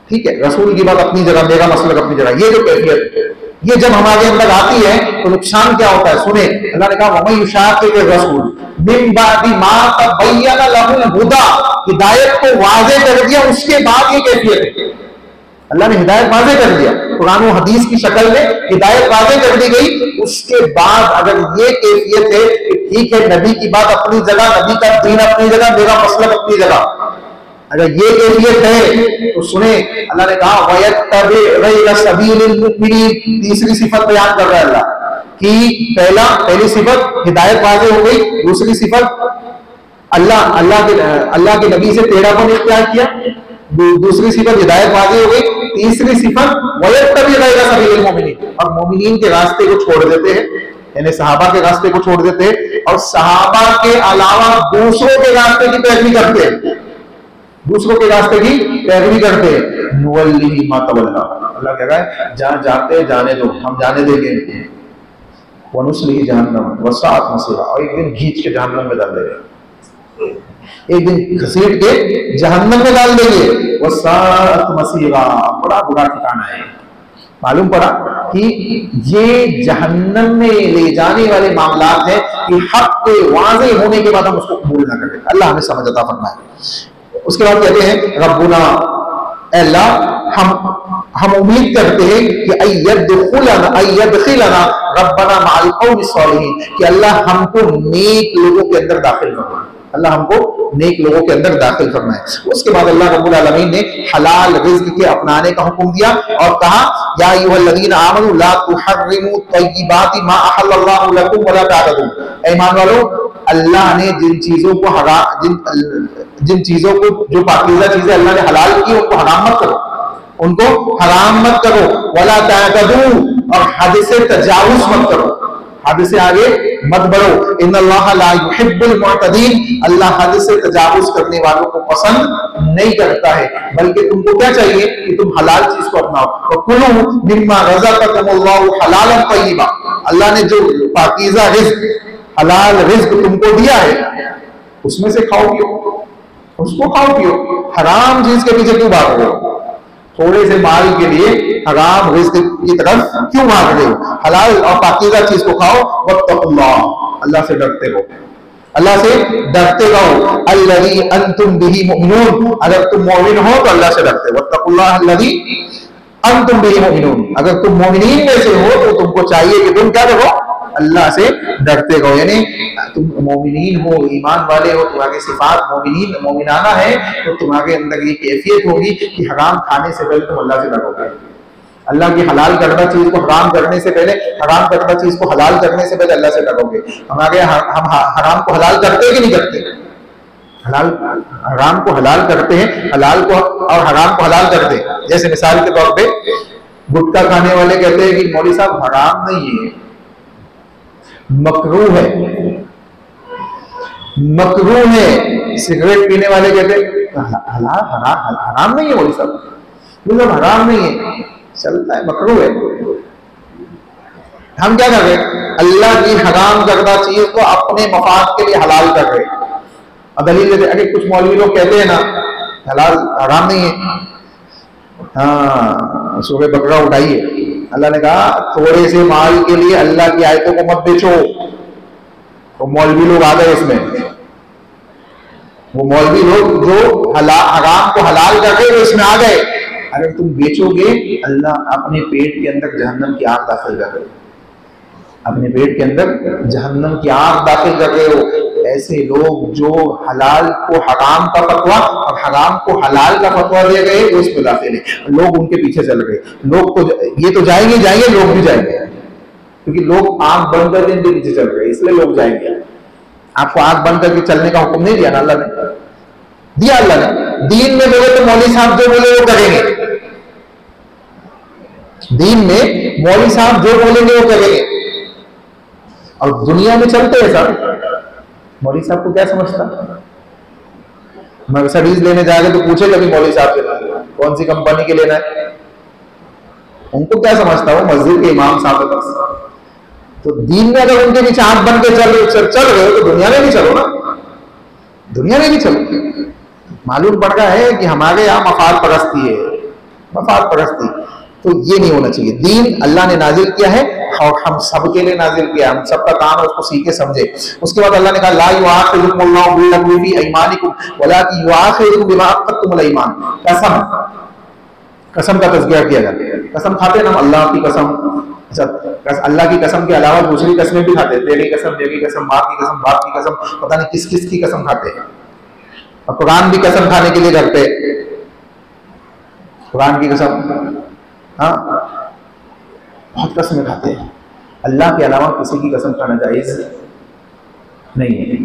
ठीक है, रसूल की बात अपनी जगह, मेरा मसलक अपनी जगह। ये जो कैफियत है ये जब हमारे अंदर आती है तो नुकसान क्या होता है, सुने। अल्लाह ने कहा वमन युशाक़िक़िर रसूल मिन बअदि मा तबय्यन लहुल हुदा, हिदायत को वाज़े कर दिया उसके बाद ये कैफियत है। अल्लाह ने हिदायत वाज़े कर दिया, कुरान और हदीस की शक्ल में हिदायत वाज़े कर दी गई, उसके बाद अगर ये कैफियत है कि ठीक है नबी की बात अपनी जगह, नबी का दीन अपनी जगह, मेरा मसलक अपनी जगह, अगर ये कैफियत है तो सुने। अल्लाह ने कहा वयत्तबि गैर सबीलिल मुमिनीन, तीसरी सिफत बयान कर रहा है अल्लाह कि पहली सिफत हिदायत वाज़े हो गई, दूसरी सिफत अल्लाह के नबी से टेढ़ापन इख्तियार किया, दूसरी सिफत हिदायत वाज़े हो गई, तीसरी सिफत वयत्तबि गैर सबीलिल मुमिनीन, और मोमिनीन के रास्ते को छोड़ देते हैं, यानी सहाबा के रास्ते को छोड़ देते हैं और सहाबा के अलावा दूसरों के रास्ते की पैरवी करते हैं, दूसरों के रास्ते की पैरवी करते हैं। नुवल्लिहि मा तवल्ला, अल्लाह कह रहा है जहां जाते जाने दो, हम जाने देंगे, व नुस्लिहि जहन्नम व साअत मसीरा, और एक दिन खींच के जहन्नम में डाल देंगे, एक दिन घसीट के जहन्नम में डाल देंगे, व साअत मसीरा, बड़ा बुरा ठिकाना है। मालूम पड़ा कि ये जहन्नम में ले जाने वाले मामलात है कि हक के वाज़े होने के बाद हम उसको कबूल ना करें। अल्लाह हमें समझ अता फरमाए। उसके बाद कहते हैं रब्बुना, अल्लाह हम उम्मीद करते हैं कि अय्यदखिलना रब्बना मअल कौमि सालिहीन, कि अल्लाह हमको नेक लोगों के अंदर दाखिल फरमाए, अल्लाह हमको नेक लोगों के अंदर दाखिल फरमाए। उसके बाद अल्लाह रब्बुल आलमीन ने हलाल रिज़्क के अपनाने का हुक्म दिया और कहा या अय्युहल्लज़ीना आमनू ला तुहर्रिमू तय्यिबाति मा अहल्लल्लाहु लकुम वला ता'तदू, ईमान वालों अल्लाह ने जिन चीजों को जो पाकीज़ा चीजें अल्लाह ने हलाल की उनको हराम मत करो, उनको हराम मत करो, वला ता'तदू, और हद से तजावुज मत करो, हद से आगे मत बढ़ो। इन्नल्लाह ला युहिब्बुल मुअतदीन, अल्लाह हद से तजावुज करने वालों को पसंद नहीं करता है, बल्कि तुमको क्या चाहिए कि तुम हलाल चीज को अपनाओ। कुलू मिम्मा रज़क़कुमुल्लाहु हलालन तय्यिबा, अल्लाह ने जो पाकीज़ा रिज़्क, हलाल रिज़्क तुमको दिया है उसमें से खाओ पियो, उसको खाओ पियो। हराम चीज के पीछे क्यों भाग रहे हो? थोड़े से माल के लिए हराम रिस्क की तरफ क्यों भाग रहे हो? हलाल और पाकीज़ा चीज को खाओ। वत्तकुल्लाह, अल्लाह से डरते रहो, अल्लाह से डरते रहो। अल्लज़ी अंतुम बिही मुमिनून, अगर तुम मोमिन हो तो अल्लाह से डरते हो। वत्तकुल्लाह अल्लज़ी अंतुम बिही मुमिनून, अगर तुम मोमिनीन में से हो तो तुमको चाहिए कि तुम क्या करो? अल्लाह से डरते रहो। यानी तुम मोमिनीन हो, ईमान वाले हो, तुम्हारी सिफात मोमिनीन मोमिनाना है, तो तुम्हारे अंदर ये कैफियत होगी कि हराम खाने से पहले तुम अल्लाह से डरोगे। अल्लाह की हलाल करदा चीज को हराम करने से पहले, हराम करदा चीज को हलाल करने से पहले अल्लाह से डरोगे। हमारे हम हराम को हलाल करते कि नहीं करते? हलाल हराम को हलाल करते हैं, हलाल को और हराम को हलाल करते हैं। जैसे मिसाल के तौर पे गुटखा खाने वाले कहते हैं कि मौलवी साहब हराम नहीं है, मकरूह है, मकरूह है। सिगरेट पीने वाले कहते हैं हराम नहीं है मौलवी साहब, मतलब हराम नहीं है, चलता है, मकरूह है। हम क्या कर रहे हैं? अल्लाह की हराम करदा चीज को अपने मफाद के लिए हलाल कर रहे हैं। और दलील देते, अरे कुछ मौलवी लोग कहते हैं ना हलाल हराम नहीं है। हाँ, सूरह बकरा उठाइए, अल्लाह ने कहा थोड़े से माल के लिए अल्लाह की आयतों को मत बेचो। तो मौलवी लोग आ गए इसमें, वो मौलवी लोग जो हराम को हलाल कर रहे इसमें आ गए। अगर तुम बेचोगे, अल्लाह अपने पेट के अंदर जहन्नम की आग दाखिल कर रहे हो, अपने पेट के अंदर जहन्नम की आग दाखिल कर रहे हो। ऐसे लोग जो हलाल को हराम का फतवा और हराम को हलाल का फतवा दे गए, वो इसमें दाखिल है। लोग उनके पीछे चल गए। लोग तो ये तो जाएंगे जाएंगे, लोग भी जाएंगे, क्योंकि लोग आंख बंद कर इनके पीछे चल गए, इसलिए लोग जाएंगे। आपको आंख बंद करके चलने का हुक्म नहीं दिया ना अल्लाह ने, दिया अल्लाह ने। दीन में बोले तो मौलवी साहब जो बोले वो करेंगे, दीन में मौलवी साहब जो बोलेंगे वो करेंगे। और दुनिया में चलते हैं सर, मौलवी साहब को क्या समझता? मर्सिडीज लेने जाएंगे तो पूछेगा कि मौलवी साहब से कौन सी कंपनी के लेना है, उनको क्या समझता? वो मस्जिद के इमाम साहब है बस। तो दीन में अगर उनके पीछे आंख बन के चल रहे हो तो दुनिया में भी चलो ना, दुनिया में भी चलो। मालूम पड़ रहा है कि हमारे यहाँ मफाद परस्ती है, मफाद परस्ती, तो ये नहीं होना चाहिए। दीन अल्लाह ने नाजिल किया है और हम सबके लिए नाजिल किया, हम सबका काम है उसको सीखे समझे। उसके बाद अल्लाह ने कहा ला युआखिजुकुमुल्लाहु बिल्लग़वी फी अयमानिकुम वलाकिन युआखिजुकुम बिमा अक़दतुमुल ईमान। कसम, कसम का तज़किरा किया जाता है। कसम खाते हैं ना अल्लाह की कसम, अच्छा अल्लाह की कसम के अलावा दूसरी कसमें भी खाते हैं, तेरी कसम, मेरी कसम, बाप की कसम, बाप की कसम, पता नहीं किस किस की कसम खाते हैं। और कुरान भी कसम खाने के लिए करते हैं, कुरान की कसम, हाँ बहुत कसमें खाते हैं। अल्लाह के अलावा किसी की कसम खाना जायज नहीं है।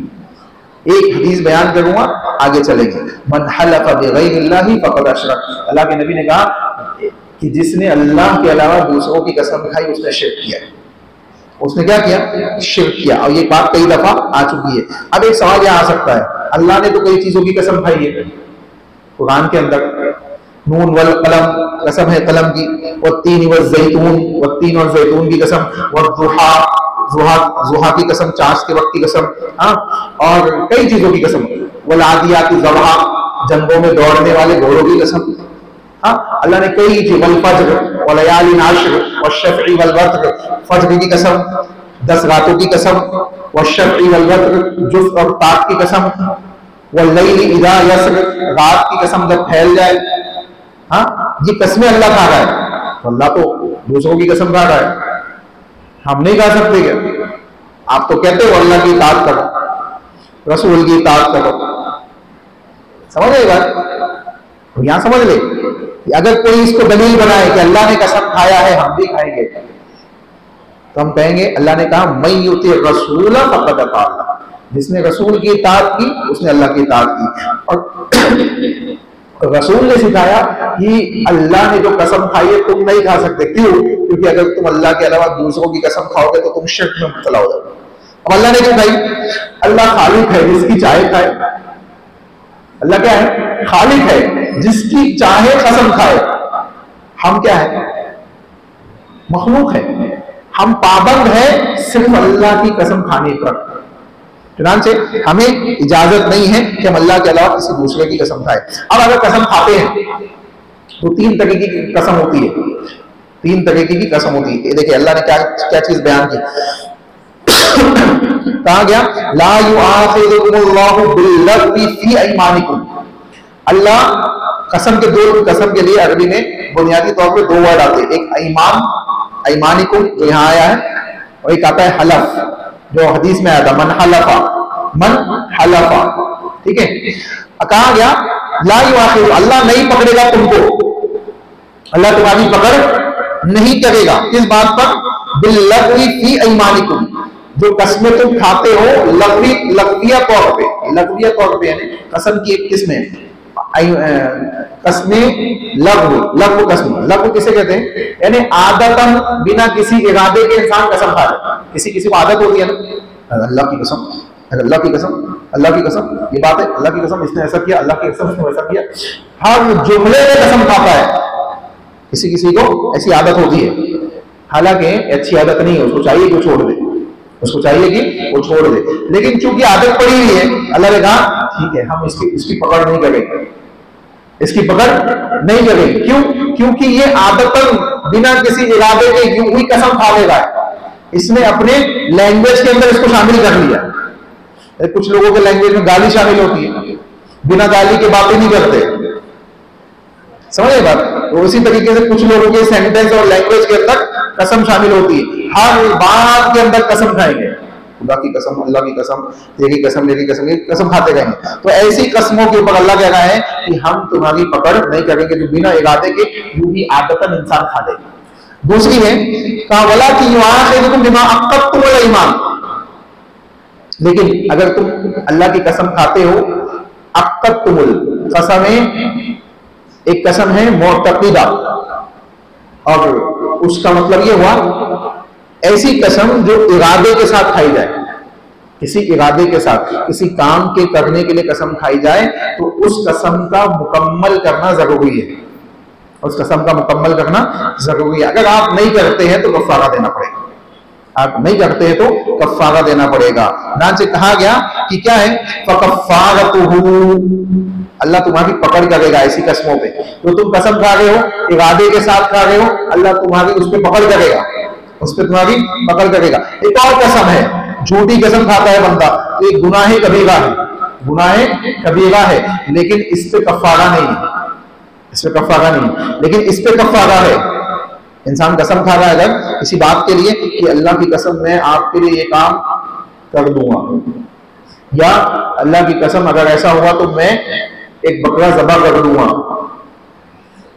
एक हदीस बयान करूंगा, आगे चलेंगे। मन हलफ़ बिग़ैरिल्लाहि फ़क़द अशरक, अल्लाह के नबी ने कहा कि जिसने अल्लाह के अलावा दूसरों की कसम खाई उसने शिर्क किया। उसने क्या किया? शिर्क किया। और ये बात कई दफा आ चुकी है। अब एक सवाल यह आ सकता है, अल्लाह ने तो कई चीजों की कसम खाई है कुरान के अंदर, नून वल कलम, कसम है कलम की, वत्तीन वज़्ज़ैतून, वत्तीन और जैतून की कसम, वद्दुहा, ज़ुहा की कसम, चाश के वक्त की कसम, हाँ, और कई चीजों की कसम, वल आदियाति ज़बहा, जंगों में दौड़ने वाले घोड़ों की कसम, हाँ, अल्लाह ने कई चीज, वल फज्र वलयालिन आश्र वश्शफ़ई वल वत्र, फज्र की कसम, 10 रातों की कसम, वश्शफ़ई वल वत्र, जुज़ और ताक की कसम, वल्लैलि इज़ा यसर, रात की कसम जब फैल जाए। हाँ, ये कसमें अल्लाह खा रहा है, तो अल्लाह तो दूसरों की कसम खा रहा है, हम नहीं खा सकते क्या? आप तो कहते हो अल्लाह की इताअत करो, रसूल की इताअत करो, समझ गए बात? तो यहां समझ ले कि अगर कोई इसको दलील बनाए कि अल्लाह ने कसम खाया है हम भी खाएंगे, तो हम कहेंगे अल्लाह ने कहा मैं युति रसूल फक़द अता, जिसने रसूल की इताअत की उसने अल्लाह की इताअत की। और रसूल ने सिखाया कि अल्लाह ने जो कसम खाई है तुम नहीं खा सकते। क्यों? क्योंकि अगर तुम अल्लाह के अलावा दूसरों की कसम खाओगे तो तुम शिर्क में मुब्तला हो जाओगे। अब अल्लाह ने क्यों खाई? अल्लाह खालिक है, जिसकी चाहे खाए। अल्लाह क्या है? खालिक है, जिसकी चाहे कसम खाए। हम क्या है? मखलूक है। हम पाबंद है सिर्फ अल्लाह की कसम खाने पर। चुनांचे हमें इजाजत नहीं है कि हम अल्लाह के अलावा किसी दूसरे की कसम खाए। अब अगर कसम खाते हैं तो तीन तरीके की कसम होती है, तीन तरीके की कसम होती है। देखिए अल्लाह ने क्या क्या चीज बयान की, कहा गया ला युआखिदुकुमुल्लाहु बिल्लग़्वी फी अयमानिकुम। अल्लाह कसम के लिए अरबी में बुनियादी तौर पे दो वर्ड आते हैं, एक ईमान अयमानिकुम जो यहाँ आया है, और एक आता है हलफ जो हदीस में आया था मन हलफा। ठीक है, कहा गया ला युआखिदु, अल्लाह नहीं पकड़ेगा तुमको, अल्लाह तुम्हारी पकड़ नहीं करेगा किस बात पर, बिल्लग़्वी फी अयमानिकुम, जो कस्में तुम खाते हो लग़विया तौर पे यानी कसम की एक किस्म है, कसमें लघु कसम किसे कहते हैं, यानी आदतन बिना किसी इरादे के इंसान कसम खा रहा है। किसी को आदत होती है ना, अल्लाह की कसम, अल्लाह की कसम, ये बात है, अल्लाह की कसम इसने ऐसा किया, अल्लाह की कसम इसने वैसा किया, हर जुमले में कसम खाता है। किसी को ऐसी आदत होती है, हालांकि अच्छी आदत नहीं है, उसको चाहिए कि वो छोड़ दे, लेकिन चूंकि आदत पड़ी हुई है, अल्लाह ने कहा ठीक है हम इसकी पकड़ नहीं करेंगे, क्यों? क्योंकि ये आदतन बिना किसी इरादे के यूं ही कसम खा लेगा, इसने अपने लैंग्वेज के अंदर इसको शामिल कर लिया। कुछ लोगों के लैंग्वेज में गाली शामिल होती है, बिना गाली के बातें नहीं करते, समझे बात? तो उसी तरीके से कुछ लोगों के सेंटेंस और लैंग्वेज के अंदर कसम शामिल होती है, हर बात के अंदर कसम खाएंगे, खुदा की कसम, अल्लाह की कसम, तेरी कसम, मेरी कसम, ये कसम खाते रहेंगे। तो ऐसी कसमों के ऊपर अल्लाह कह रहा है कि हम तुम्हारी पकड़ नहीं करेंगे जो बिना इरादे के यूं ही आदतन इंसान खा लेगा। दूसरी है कहा वला कि युआखिदुकुम बिमा अक़द्तुमुल ईमान, लेकिन अगर तुम अल्लाह की कसम खाते हो, अक़द्तुमुल कसम एक कसम है मुअतक़िदा, और उसका मतलब ये हुआ ऐसी कसम जो इरादे के साथ खाई जाए, किसी इरादे के साथ किसी काम के करने के लिए कसम खाई जाए तो उस कसम का मुकम्मल करना जरूरी है, उस कसम का मुकम्मल करना जरूरी है। अगर आप नहीं करते हैं तो कफ़ारा देना पड़ेगा, आप नहीं करते हैं तो कफ़ारा देना पड़ेगा। नाम से कहा गया कि क्या है, फ़कफ़ारतुहु, अल्लाह तुम्हारी पकड़ करेगा ऐसी कसमों पे, तो तुम कसम खा रहे हो, इरादे के साथ खा रहे हो, अल्लाह तुम्हारी उस पर पकड़ करेगा, उस पर तुम्हारी पकड़ करेगा। एक और कसम है, झूठी कसम खाता है बंदा, तो एक गुनाह कबीरा है, लेकिन इस पे कफ़ारा नहीं, लेकिन इस पे कफ़ारा है। इंसान कसम खा रहा है अगर किसी बात के लिए कि अल्लाह की कसम मैं आपके लिए ये काम कर दूंगा, या अल्लाह की कसम अगर ऐसा हुआ तो मैं एक बकरा ज़बह कर दूंगा,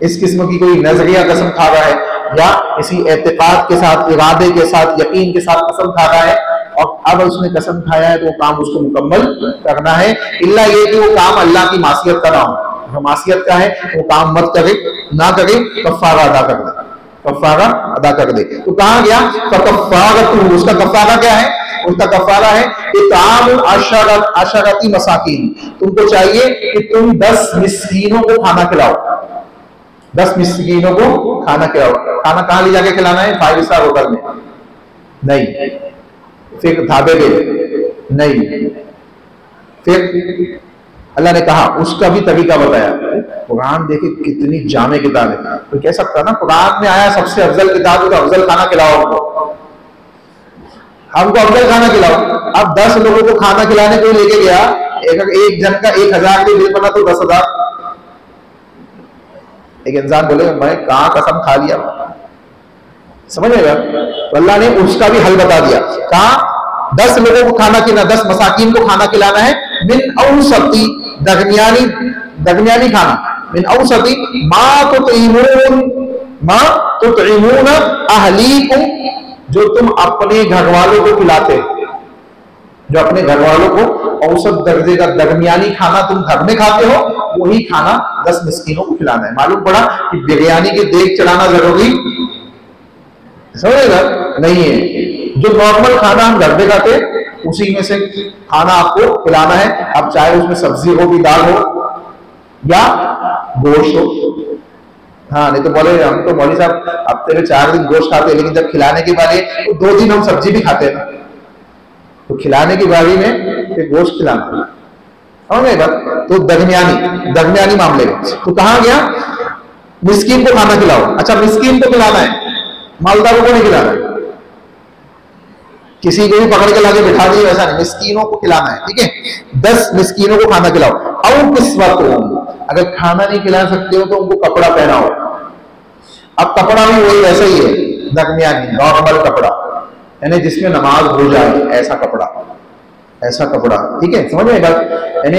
इस किस्म की कोई नजरिया कसम खा रहा है, या किसी एतकाद के साथ, इरादे के साथ, यकीन के साथ कसम खा रहा है, और अब उसने कसम खाया है तो वो काम उसको मुकम्मल करना है, इल्ला ये कि वो काम अल्लाह की मासियत का ना हो। अगर मासियत का है वो काम मत करे, ना करे, कफ़ारा अदा कर दे, कफ़ारा अदा कर दे। तो कहा गया फ़कफ़ारतुहु, उसका कफ़ारा क्या है? उसका कफ़ारा है इताम अशरती मसाकीन, तुमको चाहिए कि तुम 10 मिस्कीनों को खाना खिलाओ, 10 मिस्कीनों को खाना खिलाओ। खाना कहाँ ले जाके खिलाना है? 5 स्टार होटल में नहीं, फिर ढाबे पे नहीं, फिर अल्लाह ने कहा उसका भी तरीका बताया। कुरान देखे कितनी जामे किताब है, तो कह सकता ना कुरान में आया सबसे अफजल किताब, तो अफजल खाना खिलाओ हमको अफजल खाना खिलाओ। अब 10 लोगों को खाना खिलाने को लेके गया, एक जन का 1000 के बिल बना तो 10,000। एक इंसान बोले मैं कहां कसम खा लिया, समझेगा? तो अल्लाह ने उसका भी हल बता दिया, कहा 10 लोगों को खाना खिलाना, 10 मसाकीन को खाना खिलाना है, मिन औसती, दरमियानी खाना, मिन औसती मा तुतइमून अहलीकुम, जो तुम अपने घर वालों को खिलाते, जो अपने घर वालों को औसत दर्जे का दरमियानी खाना तुम घर में खाते हो, वही खाना 10 मिस्कीनों को खिलाना है। मालूम पड़ा कि बिरयानी की देग चढ़ाना जरूरी समझेगा नहीं है, जो नॉर्मल खाना हम घर में खाते उसी में से खाना आपको खिलाना है। अब चाहे उसमें सब्जी हो, भी दाल हो या गोश्त हो। हाँ, नहीं तो बोले हम तो मौलवी साहब हफ्ते में 4 दिन गोश्त खाते हैं, लेकिन जब खिलाने की बारी तो 2 दिन हम सब्जी भी खाते हैं ना। तो खिलाने की बारी में फिर गोश्त खिलाना, समझ गए बात। तो दरमियानी मामले में तो कहा गया मिस्कीन को खाना खिलाओ। अच्छा, मिस्कीन को खिलाना है, मालदारों को नहीं खिलाना है, किसी को भी पकड़ के लाके बिठा दिए वैसा नहीं, मिस्कीनों को खिलाना है, ठीक है। 10 मिस्कीनों को खाना खिलाओ। और किस वक्त अगर खाना नहीं खिला सकते हो तो उनको कपड़ा पहनाओ। अब कपड़ा भी वही वैसा ही है, दरमियानी नॉर्मल कपड़ा, यानी जिसमें नमाज हो जाए, ऐसा कपड़ा, ठीक है, समझ में बात। यानी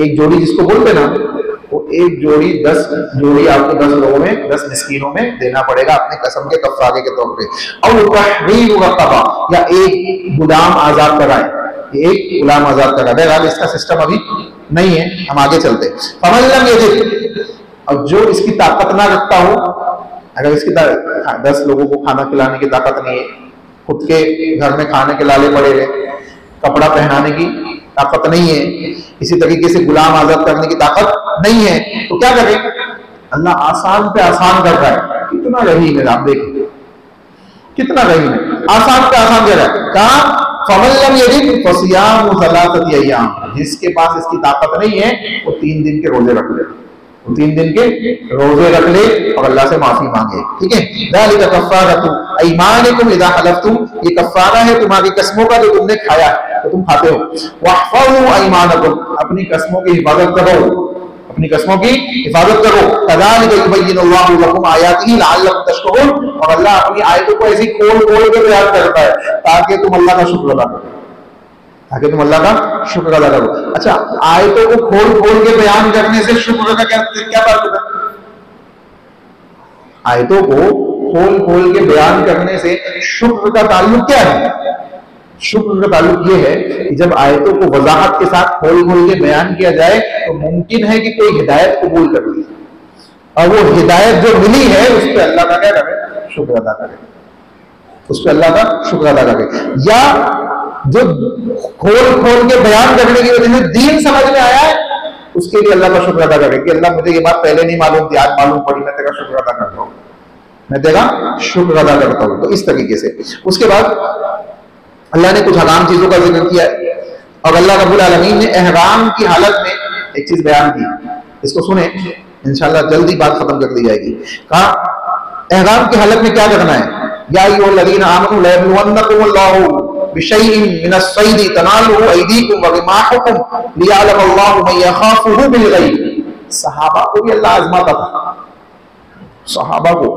एक जोड़ी जिसको बोलते ना, वो एक जोड़ी 10 जोड़ी आपको 10 लोगों में 10 मिस्कीनों में देना पड़ेगा अपने कसम के कफारे के तौर पे। और या एक गुलाम आजाद कराए, एक गुलाम आजाद करा। बहरहाल इसका सिस्टम अभी नहीं है, हम आगे चलते। फमल्लम यजिद, और जो इसकी ताकत ना रखता हो, अगर इसकी 10 लोगों को खाना खिलाने की ताकत नहीं है, खुद के घर में खाने के लाले पड़े रहे, कपड़ा पहनाने की ताकत नहीं है, इसी तरीके से गुलाम आजाद करने की ताकत नहीं है, तो क्या करें? अल्लाह आसान पे आसान कर रहा है। कितना रहीम है, आप देखिए कितना रहीम है, आसान पे आसान कर रहा है। कहा फमल्लम यजिद फसियाम सलासति अय्याम, जिसके पास इसकी ताकत नहीं है वो 3 दिन के रोजे रख ले, 3 दिन के रोजे रख ले और अल्लाह से माफी मांगे, ठीक है। ज़ालिका कफ़ारतु अयमानिकुम इज़ा हलफ्तुम, ये कफ़ारा है तुम्हारी कसमों का जो तुमने खाया तो तुम खाते हो। वहफ़ज़ू अयमानकुम, अपनी कसमों की हिफाजत करो, अपनी कसमों की हिफाजत करो। कज़ालिका युबय्यिनुल्लाहु लकुम आयातिही लअल्लकुम तशकुरून, और अल्लाह अपनी आयतों को ऐसी खोल खोल के बयान करता है ताकि तुम अल्लाह का शुक्र अदा करो, ताकि तुम अल्लाह का शुक्र अदा करो। अच्छा, आयतों को खोल खोल के बयान करने से शुक्र का क्या ताल्लुक है? आयतों को खोल खोल के बयान करने से शुक्र का ताल्लुक क्या है? शुक्र का ताल्लुक ये है कि जब आयतों को वजाहत के साथ खोल खोल के बयान किया जाए तो मुमकिन है कि कोई हिदायत कबूल कर ले, और वो हिदायत जो मिली है उस पर अल्लाह का क्या करे? शुक्र अदा करे, उस पर अल्लाह का शुक्र अदा करे। या जो खोल खोल के बयान करने की वजह से दीन समझ में आया है, उसके लिए अल्लाह का शुक्र अदा करे कि अल्लाह मुझे ये बात पहले नहीं मालूम थी, आज मालूम पड़ी, मैं तेरा शुक्र अदा करता हूँ, मैं तेरा शुक्र अदा करता हूँ। तो इस तरीके से उसके बाद अल्लाह ने कुछ हराम चीजों का जिक्र किया है, और अल्लाह रब्बुल आलमीन ने एहराम की हालत में एक चीज बयान की, इसको सुने, इंशाल्लाह जल्दी बात खत्म कर दी जाएगी। कहा एहराम की हालत में क्या करना है? या अय्युहल्लज़ीना आमनू लयब्लुवन्नकुमुल्लाहु बिशैइन मिनस्सैदी तनालुहु अयदीकुम व रिमाहुकुम लियअलमल्लाहु मन यखाफुहु बिलगैब। सहाबा को भी अल्लाह आजमाता था, सहाबा को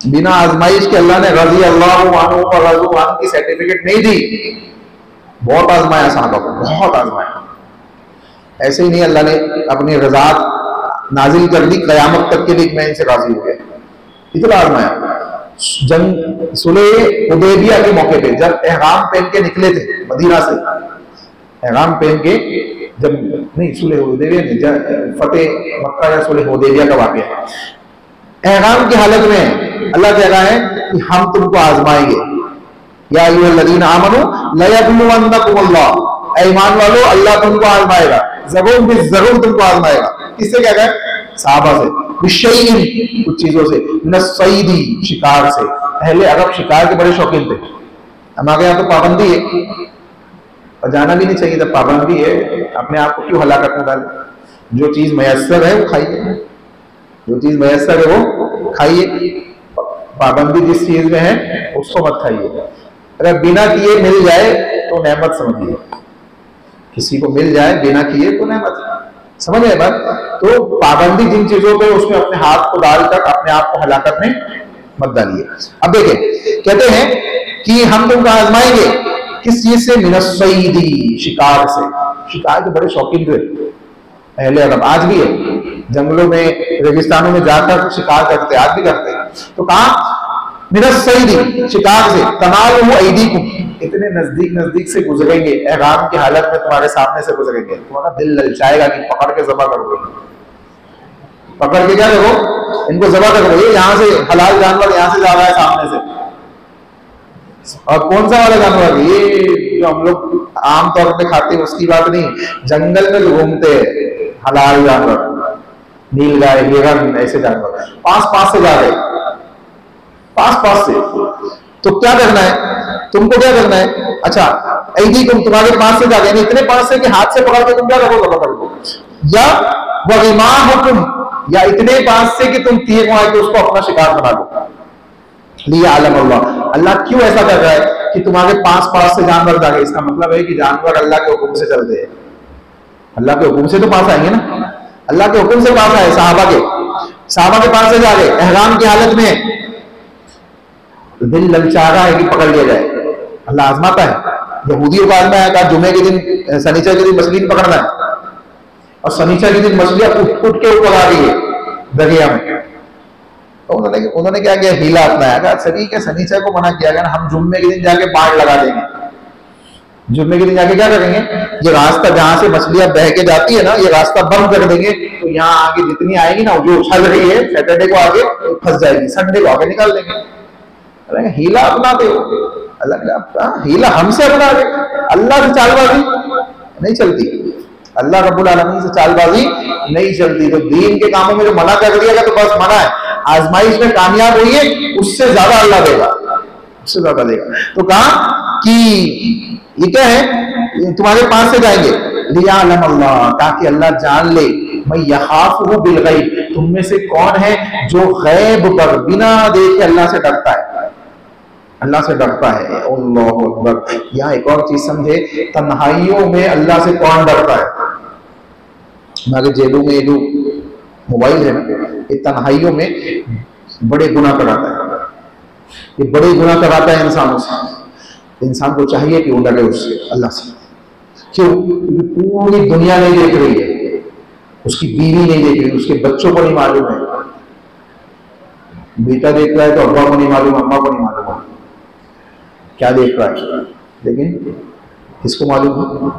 बिना आजमाइश के अल्लाह ने रज़ी अल्लाहु अन्हु व रज़ू अन्हु की सर्टिफिकेट नहीं दी, बहुत आजमाया सहाबा को, बहुत आजमाया। ऐसे ही नहीं अल्लाह ने अपनी रज़ात नाजिल कर दी क़यामत तक के लिए, मैं इनसे राजी हो गया, इतना आजमाया। जंग सुलह हुदैबिया के मौके पे जब एहराम पहन के निकले थे मदीना से, एहराम पहन के जब नहीं सुलह हुदैबिया नहीं, फतेह मक्का या सुलह हुदैबिया का वाक़या है, एहराम की हालत में अल्लाह कह रहा है कि हम तुमको आजमाएंगे। या अय्युहल्लज़ीना आमनू लयब्लुवन्नकुमुल्लाह, ऐ ईमान वालों अल्लाह तुमको आजमाएगा, जरूर तुमको आजमाएगा। किससे कह रहा है? सहाबा से। बिशैइन, कुछ चीजों से, मिनस्सैदी, शिकार से। पहले अरब शिकार के बड़े शौकीन थे, हमारे यहाँ तो पाबंदी है और जाना भी नहीं चाहिए, जब पाबंदी है अपने आप को क्यों हलाकत में डाले। जो चीज मयस्सर है वो खाइए, जो चीज मयस्सर है वो खाइए, पाबंदी जिस चीज में है उसको मत खाइए। अगर बिना किए मिल जाए तो नेमत समझिए, किसी को मिल जाए बिना किए तो नेमत, समझ आए बात। तो पाबंदी जिन चीजों पे उसमें अपने हाथ को डालकर अपने आप को हलाकत में मत डालिए। अब देखिए कहते हैं कि हम तुमको आजमाएंगे किस चीज से? मिनस्सैदी, शिकार से। शिकार के बड़े शौकीन थे पहले अरब, आज भी है, जंगलों में रेगिस्तानों में जाकर शिकार करते, आज भी करते हैं। तो कहा मिनस्सैदी, शिकार से, तनालुहु अयदीकुम, इतने नजदीक नजदीक से गुजरेंगे, एहराम की हालत में तुम्हारे सामने से गुजरेंगे, तुम्हारा दिल ललचाएगा कि पकड़ के ज़बह करोगे, पकड़ के क्या करो, इनको ज़बह करो। ये यहाँ से हलाल जानवर यहाँ से जा रहा है सामने से, और कौन सा वाला जानवर? ये जो हम लोग आमतौर पे खाते हैं उसकी बात नहीं, जंगल में घूमते हैं हलाल जानवर, नीलगाय, हिरन, ऐसे जानवर पास पास से जा रहे, पास पास से। तो क्या करना है तुमको, क्या करना है? अच्छा, ऐदी तुम्हारे पास से जा गए, इतने पास से कि हाथ से पकड़ के तुम क्या करोगे, पकड़ लो, या वगिमा हुकुम, या इतने पास से कि तुम तीर मार के उसको अपना शिकार बना लो। लिया आलम अल्लाह, अल्लाह क्यों ऐसा कर रहा है कि तुम्हारे पास पास से जानवर जागे? इसका मतलब है कि जानवर अल्लाह के हुक्म से चलते हैं, अल्लाह के हुक्म से तो पास आएंगे ना, अल्लाह के हुक्म से पास आए। साहबा के पास से जा रहे एहराम की हालत में, दिल ललचा रहा है कि पकड़ लिया जाए, अल्लाह आजमाता है। यहूदियों का आदमी आया, कहा जुमे के दिन, शनिचर के दिन मछली नहीं पकड़ना है, और शनिचर के दिन मछलियां उठ के ऊपर आ रही है दरिया में। तो उन्होंने क्या किया, हीला अपनाया, कहा ठीक है शनिचर को मना किया गया ना, हम जुम्मे के दिन जाके बाढ़ लगा देंगे। जुम्मे के दिन जाके क्या करेंगे, ये रास्ता जहां से मछलियां बह के जाती है ना, ये रास्ता बंद कर देंगे, तो यहाँ आगे जितनी आएगी ना, जो उछल रही है सैटरडे को आगे फंस जाएगी, संडे को आगे निकाल देंगे। हीला अपनाते हो, अल्लाह हीला हमसे अपना दे, अल्लाह से चालबाजी नहीं चलती, अल्लाह रब्बुल आलमीन से चालबाजी नहीं चलती। तो दीन के कामों में जो मना कर दिया तो बस मना है, आजमाइश में कामयाब हुई है, उससे ज्यादा अल्लाह देगा, उससे ज्यादा देगा। तो कहा कि ये क्या है, तुम्हारे पास से जाएंगे, लियालम अल्लाह, ताकि अल्लाह जान ले, मैं यखाफुहु बिल गैब, तुम में से कौन है जो गैब पर बिना देखे अल्लाह से डरता है, अल्लाह से डरता है। अल्लाहु अकबर। यहाँ एक और चीज समझे, तन्हाइयों में अल्लाह से कौन डरता है? हमारे जेबों में जो मोबाइल है ना, ये तन्हाइयों में बड़े गुनाह कराता है, ये बड़े गुनाह कराता है इंसानों से। इंसान को चाहिए कि वो डरे उससे, अल्लाह से। क्यों? पूरी दुनिया नहीं देख रही है, उसकी बीवी नहीं देख रही, उसके बच्चों को नहीं मालूम है, बेटा देख रहा है तो अब्बा को नहीं मालूम, अम्मा को नहीं मालूम है क्या देख रहा है, लेकिन किसको मालूम है?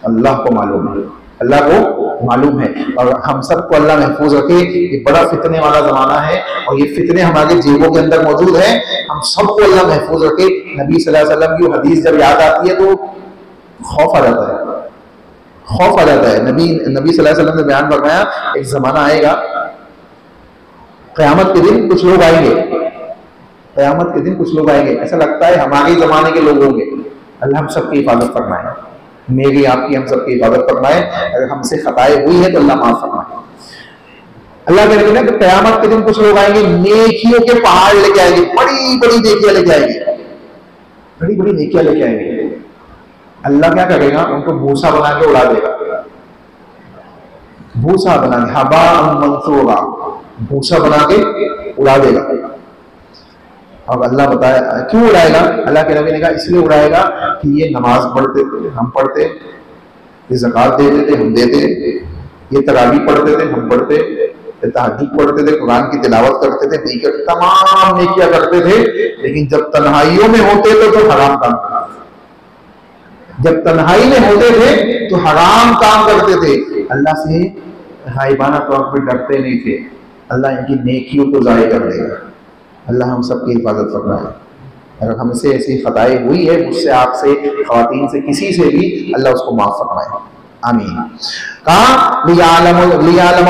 अल्लाह को मालूम है, अल्लाह को मालूम है। और हम सबको अल्लाह महफूज रखे। ये बड़ा फितने वाला जमाना है, और ये फितने हमारे जेबों के अंदर मौजूद है, हम सबको अल्लाह महफूज रखे। नबी सल्लल्लाहु अलैहि वसल्लम की हदीस जब याद आती है तो खौफ आ जाता है, खौफ आ जाता है। नबी सल्लल्लाहु अलैहि वसल्लम ने बयान फरमाया, एक जमाना आएगा, क़यामत के दिन कुछ लोग आएंगे, क़यामत के दिन कुछ लोग आएंगे, ऐसा लगता है हमारे जमाने के लोग होंगे। अल्लाह हम सबकी हिफाजत फरमाए, मेरी आपकी हम सबकी हिफाजत फरमाए। अगर हमसे खताएं हुई है तो अल्लाह माफ फरमाए। अल्लाह कहते हैं कि क़यामत के दिन कुछ लोग आएंगे, नेकियों के पहाड़ लेके आएंगे, बड़ी बड़ी नेकियां लेके आएंगे, बड़ी बड़ी नेकियां लेके आएंगे। अल्लाह क्या करेगा, उनको भूसा बना के उड़ा देगा, भूसा बना के, हबा मंसूरा, भूसा बना के उड़ा देगा। अब अल्लाह बताया क्यों उड़ाएगा? अल्लाह के नबी ने कहा इसलिए उड़ाएगा कि ये नमाज पढ़ते थे, हम पढ़ते, ये ज़कात देते थे, हम देते, ये तरावी पढ़ते थे, हम पढ़ते, ये तहज्जुद पढ़ते थे, कुरान की तिलावत करते थे, नेकियां तमाम नेकियां करते थे। लेकिन जब तन्हाइयों में होते थे तो हराम काम करते थे, जब तन्हाई में होते थे तो हराम काम करते थे, अल्लाह से गायबाना तौर पर डरते नहीं थे। अल्लाह इनकी नेकियों को ज़ाया कर देगा। अल्लाह हम सबकी हिफाजत फरमाए। अगर हमसे ऐसी खताएं हुई है, मुझसे, आपसे, ख़वातीन से, किसी से भी, अल्लाह उसको माफ फरमाए, आमीन। कहा लियालम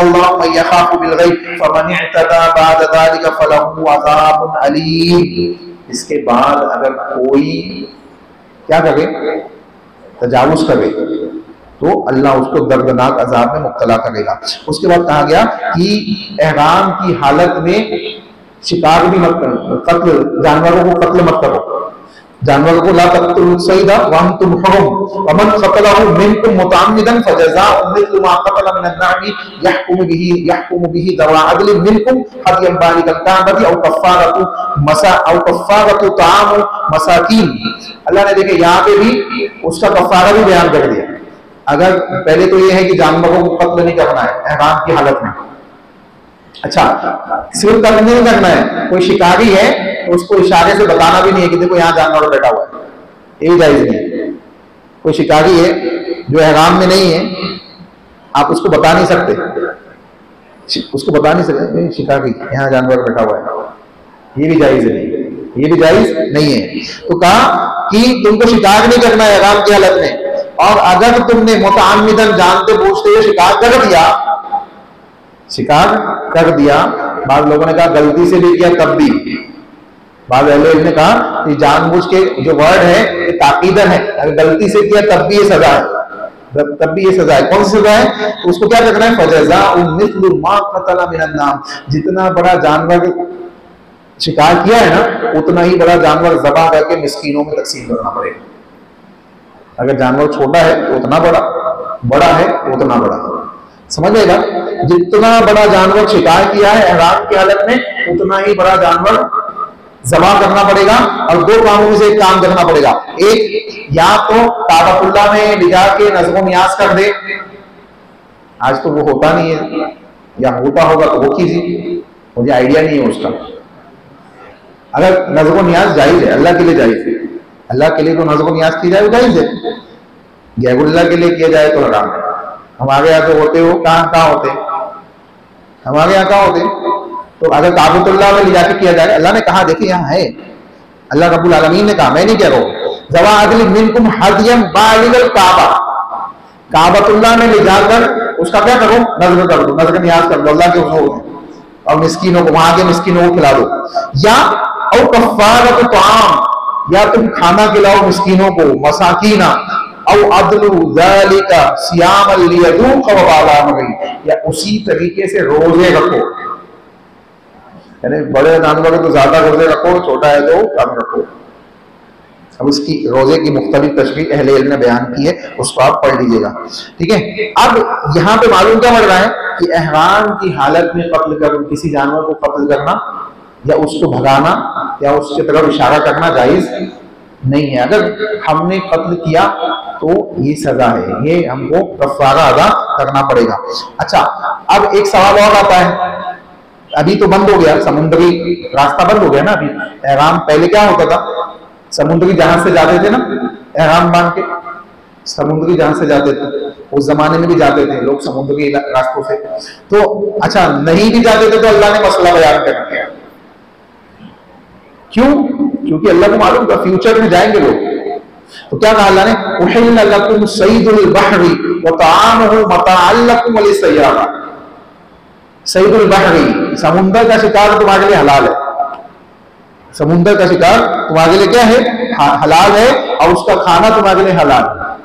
अल्लाह मन यखाफु बिल गैब फमन इअतदा बाद ज़ालिका फलहु अज़ाबुन अलीम। इसके बाद अगर कोई क्या करे, तजावुज करे, तो अल्लाह उसको दर्दनाक अजाब में मुब्तला करेगा। उसके बाद कहा गया कि एहराम की हालत में शिकार भी मत करो, कत्ल, जानवरों को कत्ल मत करो, जानवरों को ला तक़्तुलु सैदा व अंतुम हुरुम वमन क़तलहु मिनकुम मुतअम्मिदन फजज़ाउ मिस्लु मा क़तल मिन अन्नामी यहकुमु बिही दवा अदलिन मिनकुम हदियन बालिगल काबती औ कफ़ारतु ताअमु मसाकीन। अल्लाह ने देखे यहाँ पे भी उसका कफ़ारा भी बयान कर दिया। अगर पहले तो ये है कि जानवरों को कत्ल नहीं करना है एहराम की हालत में, अच्छा सिर्फ कत्ल नहीं करना है, कोई शिकारी है तो उसको इशारे से बताना भी नहीं है कि देखो यहाँ जानवर बैठा हुआ है, ये जायज नहीं है। कोई शिकारी है जो एहराम में नहीं है, आप उसको बता नहीं सकते, उसको बता नहीं सकते शिकारी यहाँ जानवर बैठा हुआ है, ये भी जायज नहीं, ये भी जायज नहीं है। तो कहा कि तुमको शिकार नहीं करना है एहराम की हालत में, और अगर तुमने मुतअम्मिदन जानते बूझते हुए शिकार कर दिया, शिकार कर दिया, बाद लोगों ने कहा गलती से भी किया तब भी, बाद अहले इल्म ने कहा कि जानबूझ के जो वर्ड है ये ताकीदन है, अगर गलती से किया तब भी ये सजा है, तब भी ये सजा है। कौन सी सजा है? तो उसको क्या करना है? फजज़ाउ मिस्लु मा क़तला मिनन नाम, जितना बड़ा जानवर शिकार किया है ना उतना ही बड़ा जानवर ज़बह करके मिस्कीनों में तकसीम करना पड़ेगा। अगर जानवर छोटा है तो उतना बड़ा, बड़ा है तो उतना बड़ा, समझ आएगा? जितना बड़ा जानवर शिकार किया है ihराम की हालत में उतना ही बड़ा जानवर ज़बह करना पड़ेगा। और दो कामों में से एक काम करना पड़ेगा, एक या तो काबतुल्लाह में ले जाके नज़्म नियाज कर दे, आज तो वो होता नहीं है, या होता होगा तो वो कीजिए, मुझे आइडिया नहीं है उसका। अगर नज़्म नियाज जायज है, अल्लाह के लिए जायज है, अल्लाह के लिए तो नज़्म नियाज की जाए वो जायज है, गैरुल्लाह के लिए किया जाए तो हराम है। हमारे यहाँ तो होते हो कहाँ होते, हमारे यहाँ कहाँ होते? तो अगर काबतुल्लाह में ले जाके किया जाए, अल्लाह ने कहा, देखिए यहाँ है, अल्लाह रब्बुल आलमीन ने कहा, मैं नहीं कह रहा हूँ, ज़वाअदिल मिनकुम हदियन बालिगल काबा, काबतुल्लाह में ले जाकर उसका क्या करो? नज़्र कर दो, नज़्र नियाज कर दो अल्लाह के हुजूर में, और मिस्कीनों को, वहां के मिस्कीनों को खिला दो। या और कफ़ारत तआम, या तुम खाना खिलाओ मिस्कीनों को, मसाकीना, और अदलु ज़ालिका सियामन लियदूक़ वबाला अमरिही, या उसी तरीके से रोजे रखो, यानी बड़े जानवर है तो ज्यादा रोजे रखो, छोटा है तो कम रखो। अब उसकी रोजे की मुख्तलिफ तशरीह अहले इल्म ने बयान की है, उसको आप पढ़ लीजिएगा, ठीक है। अब यहाँ पे मालूम क्या पड़ रहा है कि ihराम की हालत में कत्ल कर, किसी जानवर को कत्ल करना या उसको भगाना या उसकी तरफ इशारा करना जायज नहीं है। अगर हमने कत्ल किया तो ये सजा है, ये हमको कफ़ारा अदा करना पड़ेगा। अच्छा, अब एक सवाल और आता है, अभी तो बंद हो गया, समुद्री रास्ता बंद हो गया ना, अभी ihराम पहले क्या होता था, समुद्री जहाज से जाते थे ना, ihराम बांध के समुद्री जहाज से जाते थे, उस जमाने में भी जाते थे लोग समुद्री रास्तों से। तो अच्छा, नहीं भी जाते थे तो अल्लाह ने मसला बयान कर दिया, क्यों? क्योंकि अल्लाह को मालूम था फ्यूचर में जाएंगे लोग। तो क्या कहा अल्लाह ने? उहिल्ला लकुम सईदुल बहरी व तआमुहु मताअन लकुम व लिस्सय्यारा, सईदुल बहरी, समुद्र का शिकार तुम्हारे लिए हलाल है, समुद्र का शिकार तुम्हारे लिए क्या है? हलाल है, और उसका खाना तुम्हारे लिए हलाल है।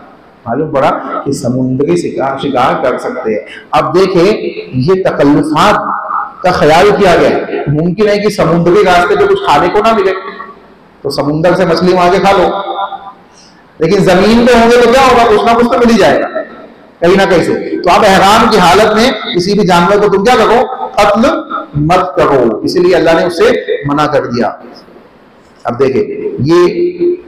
मालूम पड़ा कि समुद्री शिकार कर सकते हैं। अब देखें, ये तकल्लुफात का ख्याल किया गया। मुमकिन है कि समुद्री रास्ते पे कुछ खाने को ना मिले तो समुद्र से मछली मांगे खा लो, लेकिन जमीन पे होंगे तो क्या होगा? कुछ ना कुछ तो मिल ही जाएगा कहीं ना कहीं से। तो आप ihराम की हालत में किसी भी जानवर को तुम क्या करो? कत्ल मत करो, इसलिए अल्लाह ने उसे मना कर दिया। अब देखिए, ये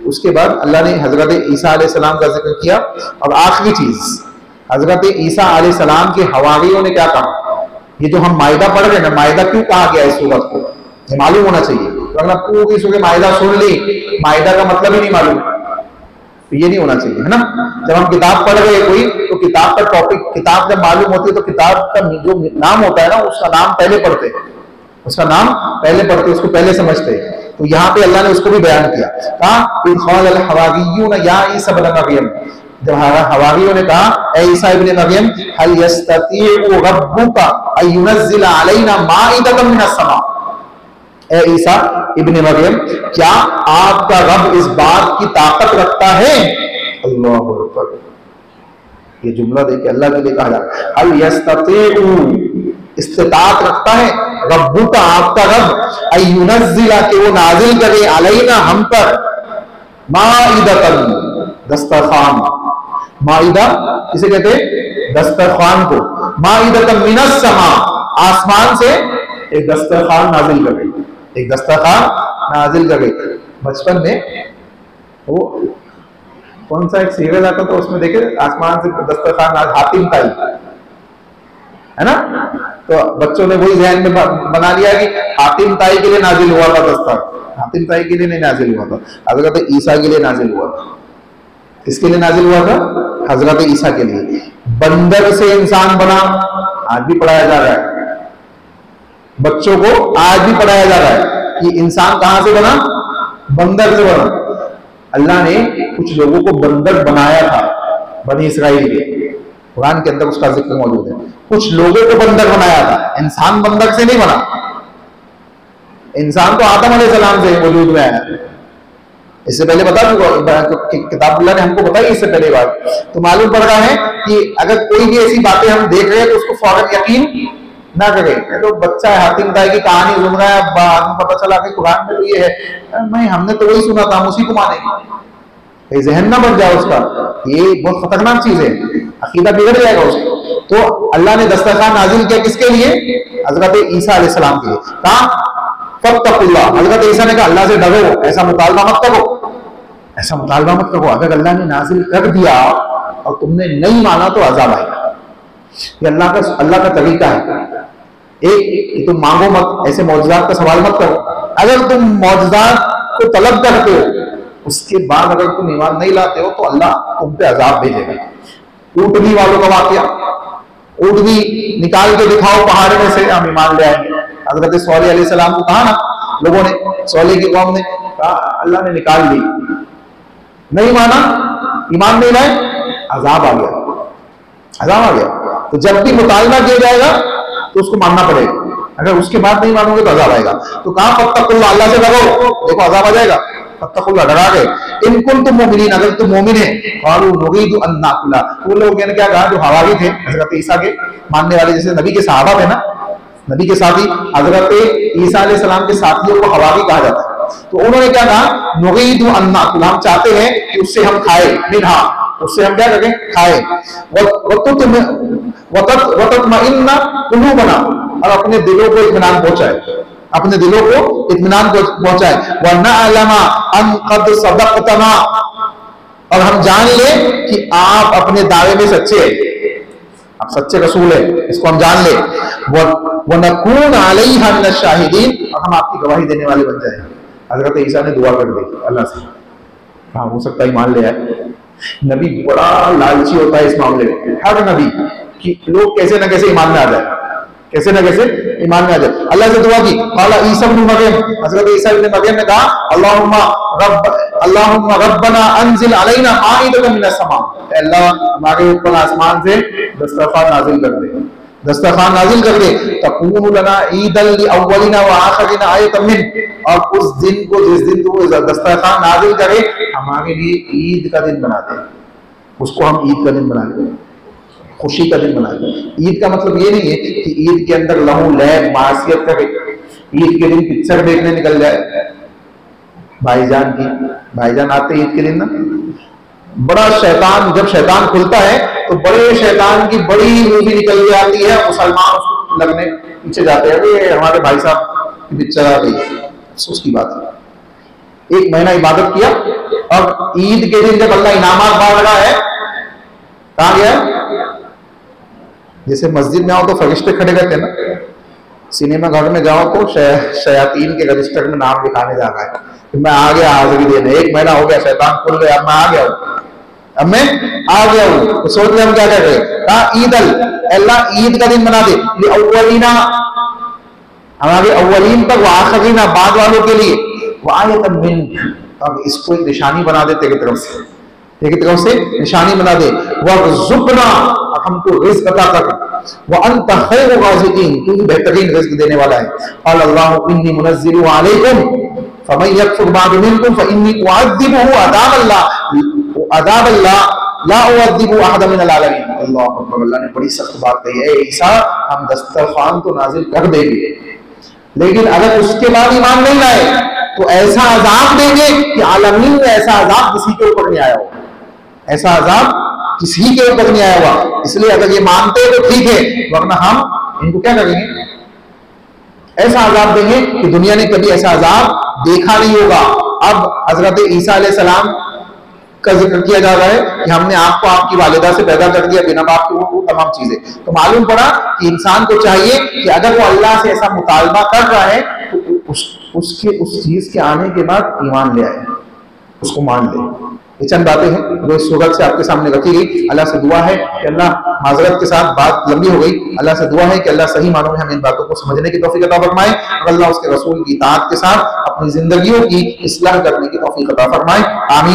उसके बाद अल्लाह ने हजरत ईसा अलैहिस्सलाम का जिक्र किया। और आखिरी चीज, हजरत ईसा अलैहिस्सलाम के हवारियों ने क्या कहा? ये जो हम मायदा पढ़ रहे हैं ना, मायदा क्यों कहा गया इस सूरत को, ये मालूम होना चाहिए। तो अगर पूरी सूरत मायदा सुन ली, मायदा का मतलब ही नहीं मालूम, तो ये नहीं होना चाहिए, है ना। जब हम किताब पढ़ रहे हैं कोई, तो किताब का टॉपिक, किताब जब मालूम होती है तो किताब का जो नाम होता है ना, उसका नाम पहले पढ़ते, उसका नाम पहले पढ़ते, उसको पहले समझते। तो यहाँ पे अल्लाह ने उसको भी बयान किया, कहा क़ाल हवारियून या ईसा इब्न मरियम, जब हवारियों ने कहा, ए ईसा इब्न मरियम, हल यस्ततीउ रब्बुका अन युनज़्ज़िला अलैना माइदतम मिनस समा, ए ईसा इब्न मरियम, क्या आपका रब इस बात की ताकत रखता है? अल्लाहु अकबर, ये जुमला देखिए अल्लाह के लिए कहा जा रहा है, हल यस्ततीउ, इस्तिताअत रखता है, रब्बु का, आपका रब, अयुनज़्ज़िला, के वो नाजिल करे, अलैना, हम पर, माइदतन, दस्तरखान, माइदा किसे कहते हैं? दस्तरखान को, माइदतन मिनस समा, आसमान से एक दस्तरखान नाजिल करे, एक दस्तरखान नाजिल करे। बचपन में वो कौन सा एक सीरियल आता था, उसमें देखे आसमान से दस्तरखान, हातिम ताई, है ना। तो बच्चों ने वही ज़हन में बना लिया कि हातिम ताई के लिए नाजिल हुआ था दस्तर, हातिम ताई के लिए नहीं नाजिल हुआ था, हजरत ईसा के लिए नाजिल हुआ था। किसके लिए नाजिल हुआ था? हजरत ईसा के लिए। बंदर से इंसान बना, आज भी पढ़ाया जा रहा है, बच्चों को आज भी पढ़ाया जा रहा है कि इंसान कहां से बना? बंदर से बना। अल्लाह ने कुछ लोगों को बंदर बनाया था, बनी इसराइल के, कुरान के अंदर उसका जिक्र मौजूद है। कुछ लोगों को बंदर बनाया था, इंसान बंदर से नहीं बना। इंसान तो आदम अलैहिस्सलाम से वजूद में आया, इससे पहले बता चुका किताबुल्लाह ने हमको बताई इससे पहले बात। तो मालूम पड़ रहा है कि अगर कोई भी ऐसी बातें हम देख रहे हैं तो उसको फौरन यकीन ना करें। तो बच्चा है हातिम ताई की कहानी सुन रहा है, बाद में पता चला कि कुरान में तो ये है, नहीं हमने तो वही सुना था, हम उसी को मानेंगे। जहन ना बन जाए उसका, ये बहुत खतरनाक चीज है, अकीदा बिगड़ जाएगा उसका। तो अल्लाह ने दस्तरखान नाजिल किया किसके लिए? हजरत ईसा अलैहिस्सलाम के लिए। कहा फत्तकुल्लाह, हजरत ईसा ने कहा अल्लाह से डरो, ऐसा मुतालबा मत करो, ऐसा मुतालबा मत करो। अगर अल्लाह ने नाजिल कर दिया और तुमने नहीं माना तो अजाब आएगा। ये अल्लाह का तरीका है। एक तुम मांगो मत, ऐसे मौजूदात का सवाल मत करो। अगर तुम मौजूदात को तलब करते हो, उसके बाद अगर तुम ईमान नहीं लाते हो तो अल्लाह तुम पे अजाब भेजेगा। ऊँटनी वालों का वाकया, ऊँटनी निकाल के दिखाओ पहाड़ में से, हम ईमान ले आएंगे। हजरत सौलेह अलैहिस्सलाम को कहा ना लोगों ने, सौलेह की कौम ने कहा, अल्लाह ने निकाल ली, नहीं माना, ईमान नहीं लाए, अजाब आ गया, अजाब आ गया। तो जब भी मुतालबा किया जाएगा तो उसको मानना पड़ेगा, अगर उसके बाद नहीं मानोगे तो अजाब आएगा। तो कहा फत्तकुल्लाह, अल्लाह से डरो, देखो अजाब आ जाएगा। फत्तकुल्लाह, डरा गए। इन कुंतुम मुमिनीन, अगर तुम मोमिन है, क़ालू नुरीदु अन नाकुला, वो लोग ने क्या कहा जो हवारी थे हजरत ईसा के मानने वाले, जैसे नबी के सहाबा थे ना, नबी के साथी हजरत ईसा अलैहिस्सलाम के साथियों को हवारी कहा जाता है। तो उन्होंने क्या कहा, नुरीदु अन नाकुला, हम चाहते हैं कि उससे हम खाए, मिन्हा, उससे हम क्या करें, खाए। वतत्मइन्ना कुलूबना, और अपने दिलों को इत्मीनान पहुंचाए, अपने दिलों को इत्मीनान पहुंचाए। वनअलमा अन क़द सदक़तना, और हम जान ले कि आप अपने दावे में सच्चे हैं, आप सच्चे रसूल है, इसको हम जान ले। वनकून अलैहा मिनश शाहिदीन, और हम आपकी गवाही देने वाले बन जाए। हजरत ईसा ने दुआ कर दी अल्लाह से, हाँ हो सकता है ईमान ले आए। नबी बड़ा लालची होता है इस मामले में, हर नबी कि लोग कैसे ना कैसे ईमान में आ जाए, कैसे ना कैसे ईमान में आ जाए। अल्लाह से दुआ की, क़ाला ईसा इब्न मरियम, हजरत ईसा इब्न मरियम ने कहा, अल्लाहुम्मा रब्बना अंजिल अलैना माइदतम मिनस समा, अल्लाह हमारे ऊपर आसमान से दस्तरखान नाजिल कर दे, दस्तरखान नाजिल कर दे। तकूनु लना ईदल लिअव्वलिना व आखिरिना आयतम मिन, और उस दिन को, जिस दिन तू दस्तरखान नाजिल करे, हमारे लिए ईद का दिन बना दे, उसको हम ईद का दिन बना दें, खुशी का दिन बना दें। ईद का मतलब ये नहीं है कि ईद के अंदर लहू लहब मासियत करे, ईद के दिन पिक्चर देखने निकल जाए। भाईजान आते ईद के दिन ना, बड़ा शैतान, जब शैतान खुलता है तो बड़े शैतान की बड़ी मूवी निकल के आती है, मुसलमान उसको लगने पीछे जाते हैं, ये हमारे भाई साहब की पिक्चर आ गई, अफसोस की बात है। एक महीना इबादत किया और ईद के दिन जब अल्लाह इनामात बांट रहा है, कहां गया? जैसे मस्जिद में आओ तो फरिश्ते खड़े रहते हैं ना, सिनेमा घर में जाओ तो शयातीन के रजिस्टर में नाम लिखाने जा रहा है कि मैं आ गया हाजिरी देने, एक महीना हो गया शैतान खुल गया, अब मैं आ गया हूं, अब मैं आ गया हूं। तो सोच रहे हम क्या कर रहे हैं, ईदल, अल्लाह ईद का दिन बना दे, अव्वलीना, हमारे अव्वलीन तक, वो आखिरीना, बाद वालों के लिए, वो आयतम मिन, अब इसको एक निशानी बना दे तेरी तरफ से, तेरी तरफ से निशानी बना दे। वरज़ुक़ना, हमको रिज़्क़ अता कर, व अंत खैरुर राज़िक़ीन, तू ही बेहतरीन रिज़्क़ देने वाला है। क़ाल अल्लाहु इन्नी मुनज़्ज़िलु अलैकुम फमन यकफुर बअद मिनकुम फइन्नी उअज़्ज़िबुहु अज़ाबन ला उअज़्ज़िबु अहदन मिनल आलमीन। अल्लाहु अकबर, अल्लाह ने बड़ी सख्त बात कही है, ईसा हम दस्तरखान तो नाज़िल कर देंगे, लेकिन अगर उसके बाद ईमान नहीं लाए तो ऐसा अजाब देंगे कि आलमीन में ऐसा अजाब किसी के ऊपर नहीं आया होगा, ऐसा अजाब किसी के ऊपर नहीं आया हुआ। इसलिए अगर ये मानते हैं तो ठीक है, वरना हम इनको क्या करेंगे, ऐसा अजाब देंगे कि दुनिया ने कभी ऐसा अजाब देखा नहीं होगा। अब हजरत ईसा अलैहिस्सलाम का जिक्र किया जा रहा है कि हमने आपको आपकी वालिदा से पैदा कर दिया बिना बाप के, वो तमाम चीजें। तो मालूम पड़ा कि इंसान को चाहिए कि अगर वो अल्लाह से ऐसा मुतालबा कर रहा है तो उस चीज के आने के बाद ईमान ले आए, उसको मान ले। ये चंद बातें हैं जो इस सूरत से आपके सामने रखी गई। अल्लाह से दुआ है कि अल्लाह, माजरत के साथ बात लंबी हो गई, अल्लाह से दुआ है कि अल्लाह सही मानों में हमें इन बातों को समझने की तौफीक अता फरमाए और अल्लाह उसके रसूल की इताअत के साथ अपनी जिंदगियों की इस्लाह करने की तौफीक अता फरमाए। आमीन।